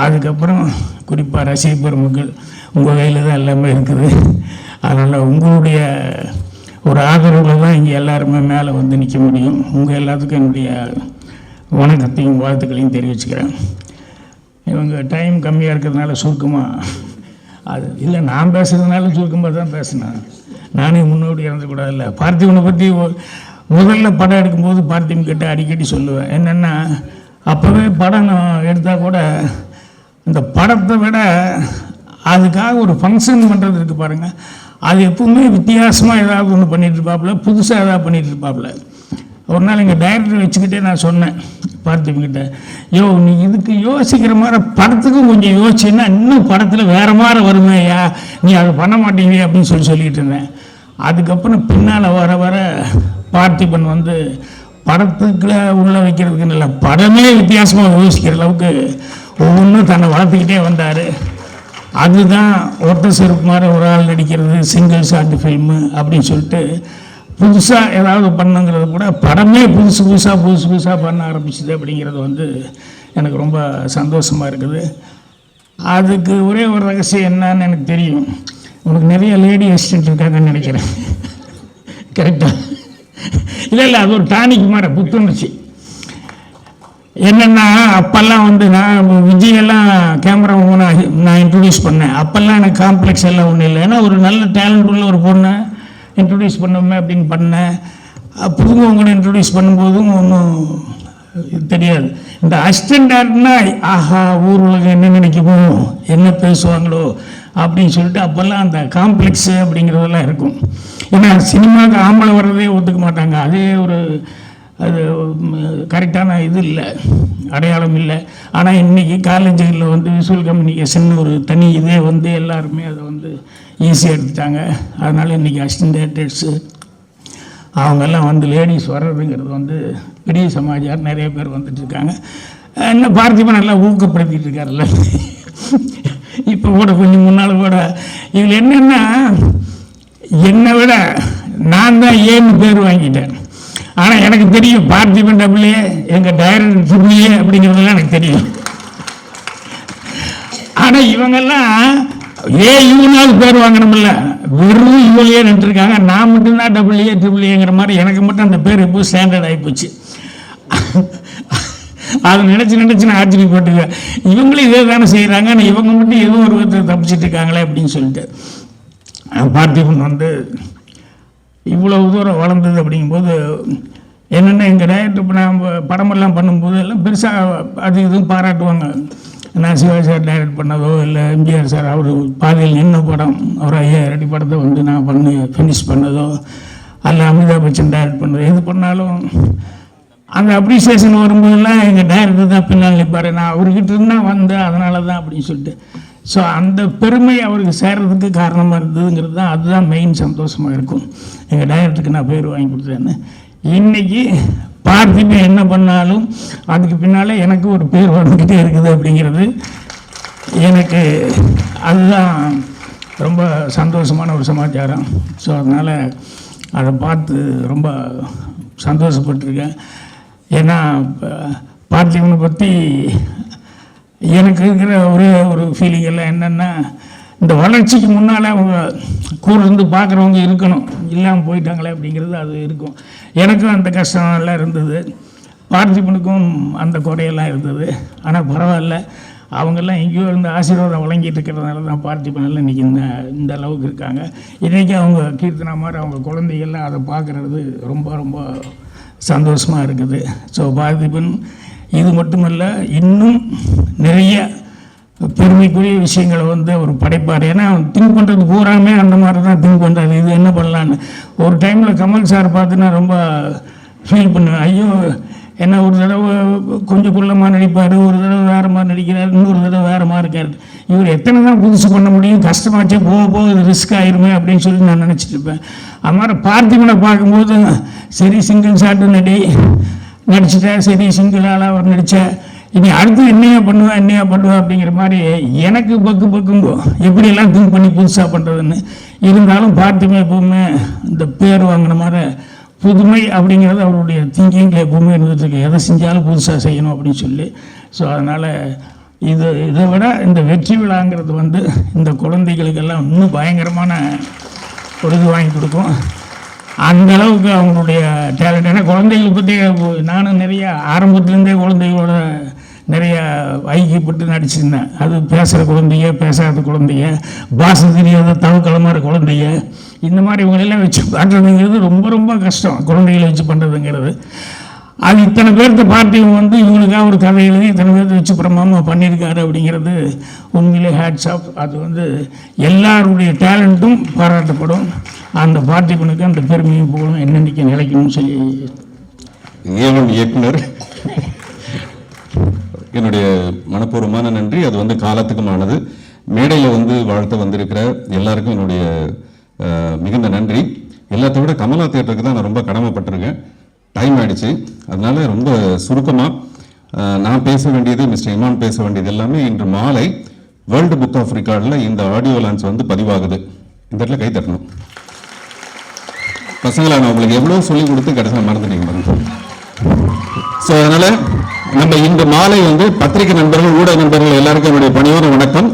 அதுக்கப்புறம் குறிப்பாக ரசிக பெருமக்கள் உங்கள் கையில் தான் எல்லாமே இருக்குது. அதனால் உங்களுடைய ஒரு ஆதரவில் தான் இங்கே எல்லாருமே மேலே வந்து நிற்க முடியும். உங்கள் எல்லாத்துக்கும் என்னுடைய வணக்கத்தையும் வாழ்த்துக்களையும் தெரிவிச்சுக்கிறேன். இவங்க டைம் கம்மியாக இருக்கிறதுனால சுருக்கமாக அது இல்லை, நான் பேசுகிறதுனால சுருக்கமாக தான் பேசினேன். நானே முன்னோடி இறந்துக்கூடாது. இல்லை, பார்த்திபனை பற்றி முதல்ல படம் எடுக்கும்போது பார்த்திபன் கிட்ட அடிக்கடி சொல்லுவேன். என்னென்னா அப்போவே படம் நான் எடுத்தால் கூட இந்த படத்தை விட அதுக்காக ஒரு ஃபங்க்ஷன் பண்ணுறது இருக்குது பாருங்கள், அது எப்பவுமே வித்தியாசமாக ஏதாவது ஒன்று பண்ணிகிட்டு இருப்பாப்புல, புதுசாக ஏதாவது பண்ணிகிட்டு இருப்பாப்புல. ஒரு நாள் எங்கள் டைரக்டர் வச்சுக்கிட்டே நான் சொன்னேன் பார்த்திபன்கிட்ட, நீ இதுக்கு யோசிக்கிற மாதிரி படத்துக்கும் கொஞ்சம் யோசிச்சுன்னா இன்னும் படத்தில் வேறு மாதிரி வருமையா, நீ அதை பண்ண மாட்டீங்க அப்படின்னு சொல்லிட்டு இருந்தேன். அதுக்கப்புறம் பின்னால் வர வர பார்த்திபன் வந்து படத்துக்குள்ள உள்ள வைக்கிறதுக்கு இல்லை, படமே வித்தியாசமாக யோசிக்கிற அளவுக்கு ஒவ்வொன்றும் தன்னை வளர்த்துக்கிட்டே வந்தார். அதுதான் ஒத்த செருப்பு மாதிரி ஒரு ஆள் நடிக்கிறது, சிங்கிள் ஷார்ட் ஃபில்மு அப்படின்னு சொல்லிட்டு புதுசாக ஏதாவது பண்ணுங்கிறது கூட படமே புதுசு புதுசாக பண்ண ஆரம்பிச்சுது. அப்படிங்கிறது வந்து எனக்கு ரொம்ப சந்தோஷமாக இருக்குது. அதுக்கு ஒரே ஒரு ரகசியம் என்னன்னு எனக்கு தெரியும். உனக்கு நிறைய லேடி அசிஸ்டன்ட் இருக்காங்கன்னு நினைக்கிறேன். கரெக்டாக? இல்லை, அது ஒரு டானிக் மாதிரி புத்துணர்ச்சி. என்னென்னா அப்போல்லாம் வந்து நான் விஜயெல்லாம் கேமரா நான் இன்ட்ரடியூஸ் பண்ணேன். அப்போல்லாம் எனக்கு காம்ப்ளெக்ஸ் எல்லாம் ஒன்றும் இல்லை. ஏன்னா ஒரு நல்ல டேலண்ட் உள்ள ஒரு பொண்ணை இன்ட்ரடியூஸ் பண்ணுமே அப்படின்னு பண்ணேன். புதுவங்களை இன்ட்ரடியூஸ் பண்ணும்போதும் ஒன்றும் தெரியாது. இந்த அசிஸ்டன்ட் டேரக்டர்னா ஆஹா ஊர் உலகம் என்ன நினைக்குமோ, என்ன பேசுவாங்களோ அப்படின்னு சொல்லிட்டு அப்போல்லாம் அந்த காம்ப்ளெக்ஸு அப்படிங்கிறதெல்லாம் இருக்கும். ஏன்னா சினிமாவுக்கு ஆம்பளை வர்றதே ஒத்துக்க மாட்டாங்க. அதே ஒரு அது கரெக்டான இது இல்லை, அடையாளம் இல்லை. ஆனால் இன்றைக்கி காலேஜுகளில் வந்து விஷுவல் கம்யூனிகேஷன் ஒரு தனி இதே வந்து எல்லாருமே அதை வந்து ஈஸியாக எடுத்துட்டாங்க. அதனால் இன்றைக்கி அசிஸ்டன்ட் டைரக்டர்ஸு அவங்கெல்லாம் வந்து லேடிஸ் வர்றதுங்கிறது வந்து பெரிய சமாஜார் நிறைய பேர் வந்துட்டுருக்காங்க. இன்னும் பார்த்திபன் நல்லா ஊக்கப்படுத்திட்டு இருக்காருல்ல. இப்போ கூட கொஞ்சம் முன்னால் கூட இதில் என்னென்னா என்னை விட நான் தான் ஏன்னு பேர் வாங்கிட்டேன். ஆனால் எனக்கு தெரியும் பார்த்திபன் டபுள்ஏ, எங்கள் டைரக்டர் ட்ரிபிள்ஏ அப்படிங்கிறதெல்லாம் எனக்கு தெரியும். ஆனால் இவங்கெல்லாம் இவனாவது பேர் வாங்கணும்ல, வெறும் இவளையே நின்றுருக்காங்க. நான் மட்டும்தான் டபுள்ஏ ட்ரிபிள்ஏங்கிற மாதிரி எனக்கு மட்டும் அந்த பேர் எப்போ ஸ்டாண்டர்ட் ஆகிப்போச்சு. அதை நினச்சி நான் ஆச்சரியப்பட்டுக்குவேன். இவங்களும் இதே தானே செய்கிறாங்க, ஆனால் இவங்க மட்டும் ஏதோ ஒரு விதத்தை தப்பிச்சிட்டு இருக்காங்களே அப்படின்னு சொல்லிட்டு. பார்த்திபன் வந்து இவ்வளோ தூரம் வளர்ந்தது அப்படிங்கும்போது என்னென்ன எங்கள் டைரக்டர் இப்போ நான் படமெல்லாம் பண்ணும்போது எல்லாம் பெருசாக அது இதுவும் பாராட்டுவாங்க. நான் சிவாஜி சார் டைரக்ட் பண்ணதோ இல்லை எம்ஜிஆர் சார் அவர் பாதையில் நின்ன படம் அவர் 5000 அடி படத்தை வந்து நான் ஃபினிஷ் பண்ணதோ அல்ல அமிதாப் பச்சன் டைரக்ட் பண்ணதோ எது பண்ணாலும் அந்த அப்ரிசியேஷன் வரும்போதெல்லாம் எங்கள் டைரக்டர் தான் பின்னால் நிற்பார். நான் அவர்கிட்ட இருந்தால் வந்தேன், அதனால தான் அப்படின்னு சொல்லிட்டு. ஸோ அந்த பெருமை அவருக்கு சேர்றதுக்கு காரணமாக இருந்ததுங்கிறது தான், அதுதான் மெயின் சந்தோஷமாக இருக்கும். எங்கள் டைரக்டருக்கு நான் பேர் வாங்கி கொடுத்தேன்னு. இன்றைக்கி பார்த்திபன் என்ன பண்ணாலும் அதுக்கு பின்னால் எனக்கு ஒரு பேர் வந்துக்கிட்டே இருக்குது அப்படிங்கிறது எனக்கு அதுதான் ரொம்ப சந்தோஷமான ஒரு சமாச்சாரம். ஸோ அதனால் அதை பார்த்து ரொம்ப சந்தோஷப்பட்டிருக்கேன். ஏன்னா பார்த்திபனை பற்றி எனக்கு இருக்கிற ஒரே ஒரு ஃபீலிங் எல்லாம் என்னென்னா, இந்த வளர்ச்சிக்கு முன்னால் அவங்க கூட இருந்து பார்க்குறவங்க இருக்கணும், இல்லாமல் போயிட்டாங்களே அப்படிங்கிறது அது இருக்கும். எனக்கும் அந்த கஷ்டம் எல்லாம் இருந்தது. பார்த்திபனுக்கும் அந்த குறையெல்லாம் இருந்தது. ஆனால் பரவாயில்ல, அவங்கெல்லாம் எங்கேயோ இருந்து ஆசீர்வாதம் வழங்கிட்டு இருக்கிறதுனால தான் பார்த்திபனெல்லாம் இன்றைக்கி இந்த அளவுக்கு இருக்காங்க. இன்றைக்கி அவங்க கீர்த்தனா மாதிரி அவங்க குழந்தைகள்லாம் அதை பார்க்குறது ரொம்ப ரொம்ப சந்தோஷமாக இருக்குது. ஸோ பார்த்திபன் இது மட்டுமல்ல, இன்னும் நிறைய பெருமைக்குரிய விஷயங்களை வந்து அவர் படைப்பார். ஏன்னா திங்க் பண்ணுறது பூராமே அந்த மாதிரி தான் திங்க் பண்ணுறாரு. இது என்ன பண்ணலான்னு ஒரு டைமில் கமல் சார் பார்த்துன்னா ரொம்ப ஃபீல் பண்ணுவேன். ஐயோ, என்ன ஒரு தடவை கொஞ்சம் குள்ளமாக நடிப்பார், ஒரு தடவை வேறு மாதிரி நடிக்கிறார், இன்னொரு தடவை வேறு மாதிரி இருக்கார். இவர் எத்தனை தான் புதுசு பண்ண முடியும், கஷ்டமாச்சே, போக போக இது ரிஸ்க் ஆயிருமே அப்படின்னு சொல்லி நான் நினச்சிட்டு இருப்பேன். அது மாதிரி பார்த்திபனை பார்க்கும்போது சரி சிங்கிள் ஷாட்டு நடிச்சிட்டேன், சரி சிங்கிள் ஆளாக அவர் நடித்தேன், இனி அடுத்து என்னையா பண்ணுவா அப்படிங்கிற மாதிரி எனக்கு பக்கும்போ எப்படியெல்லாம் திங்க் பண்ணி புதுசாக பண்ணுறதுன்னு. இருந்தாலும் பார்த்திபன் எப்பவுமே இந்த பேர் வாங்கின மாதிரி புதுமை அப்படிங்கிறது அவருடைய திங்கிங்கில் எப்பவுமே இருந்துகிட்ருக்கு. எதை செஞ்சாலும் புதுசாக செய்யணும் அப்படின்னு சொல்லி. ஸோ அதனால் இதை விட இந்த வெற்றி விழாங்கிறது வந்து இந்த குழந்தைகளுக்கெல்லாம் இன்னும் பயங்கரமான ஒரு இது வாங்கி கொடுக்கும். அந்த அளவுக்கு அவங்களுடைய டேலண்ட். ஏன்னா குழந்தைகளை பற்றி நானும் நிறைய ஆரம்பத்துலேருந்தே குழந்தைகளோட நிறைய ஐக்கியப்பட்டு நடிச்சிருந்தேன். அது பேசுகிற குழந்தைய, பேசாத குழந்தைய, பாஷை தெரியாத தவக்கலமான குழந்தைய, இந்த மாதிரி இவங்களெல்லாம் வச்சு பண்ணுறதுங்கிறது ரொம்ப ரொம்ப கஷ்டம். குழந்தைகளை வச்சு பண்ணுறதுங்கிறது அது இத்தனை பேர்த்த பார்ட்டியும் வந்து இவங்களுக்காக ஒரு கதை எழுதி இத்தனை பேர்த்த வச்சு பிரமாமா பண்ணியிருக்காரு அப்படிங்கிறது உண்மையிலே ஹேட்ஸ் ஆஃப். அது வந்து எல்லாருடைய டேலண்ட்டும் பாராட்டப்படும். அந்த பார்ட்டிபனுக்கு அந்த பெருமையும் போகணும், என்னென்னைக்கு நிலைக்கணும்னு சொல்லி ஏவன் இயக்குனர் என்னுடைய மனப்பூர்வமான நன்றி. அது வந்து காலத்துக்குமானது. மேடையில் வந்து வாழ்த்து வந்திருக்கிற எல்லாருக்கும் என்னுடைய மிகுந்த நன்றி. எல்லாத்த விட கமலா தியேட்டருக்கு தான் நான் ரொம்ப கடமைப்பட்டிருக்கேன். டைம் ஆயிடுச்சு, அதனால ரொம்ப சுருக்கமாக நான் பேச வேண்டியது, மிஸ்டர் இமான் பேச வேண்டியது எல்லாமே இன்று மாலை வேர்ல்டு புக் ஆஃப் ரெக்கார்டில் இந்த ஆடியோ லான்ச் வந்து பதிவாகுது. இந்த இடத்துல கை தட்டணும் பசங்களை. நான் உங்களுக்கு எவ்வளோ சொல்லிக் கொடுத்து கடைசியாக மறந்துட்டீங்க. ஸோ அதனால நம்ம இந்த மாலை வந்து பத்திரிகை நண்பர்கள், ஊடக நண்பர்கள் எல்லாருக்கும் என்னுடைய பணியோட வணக்கம்.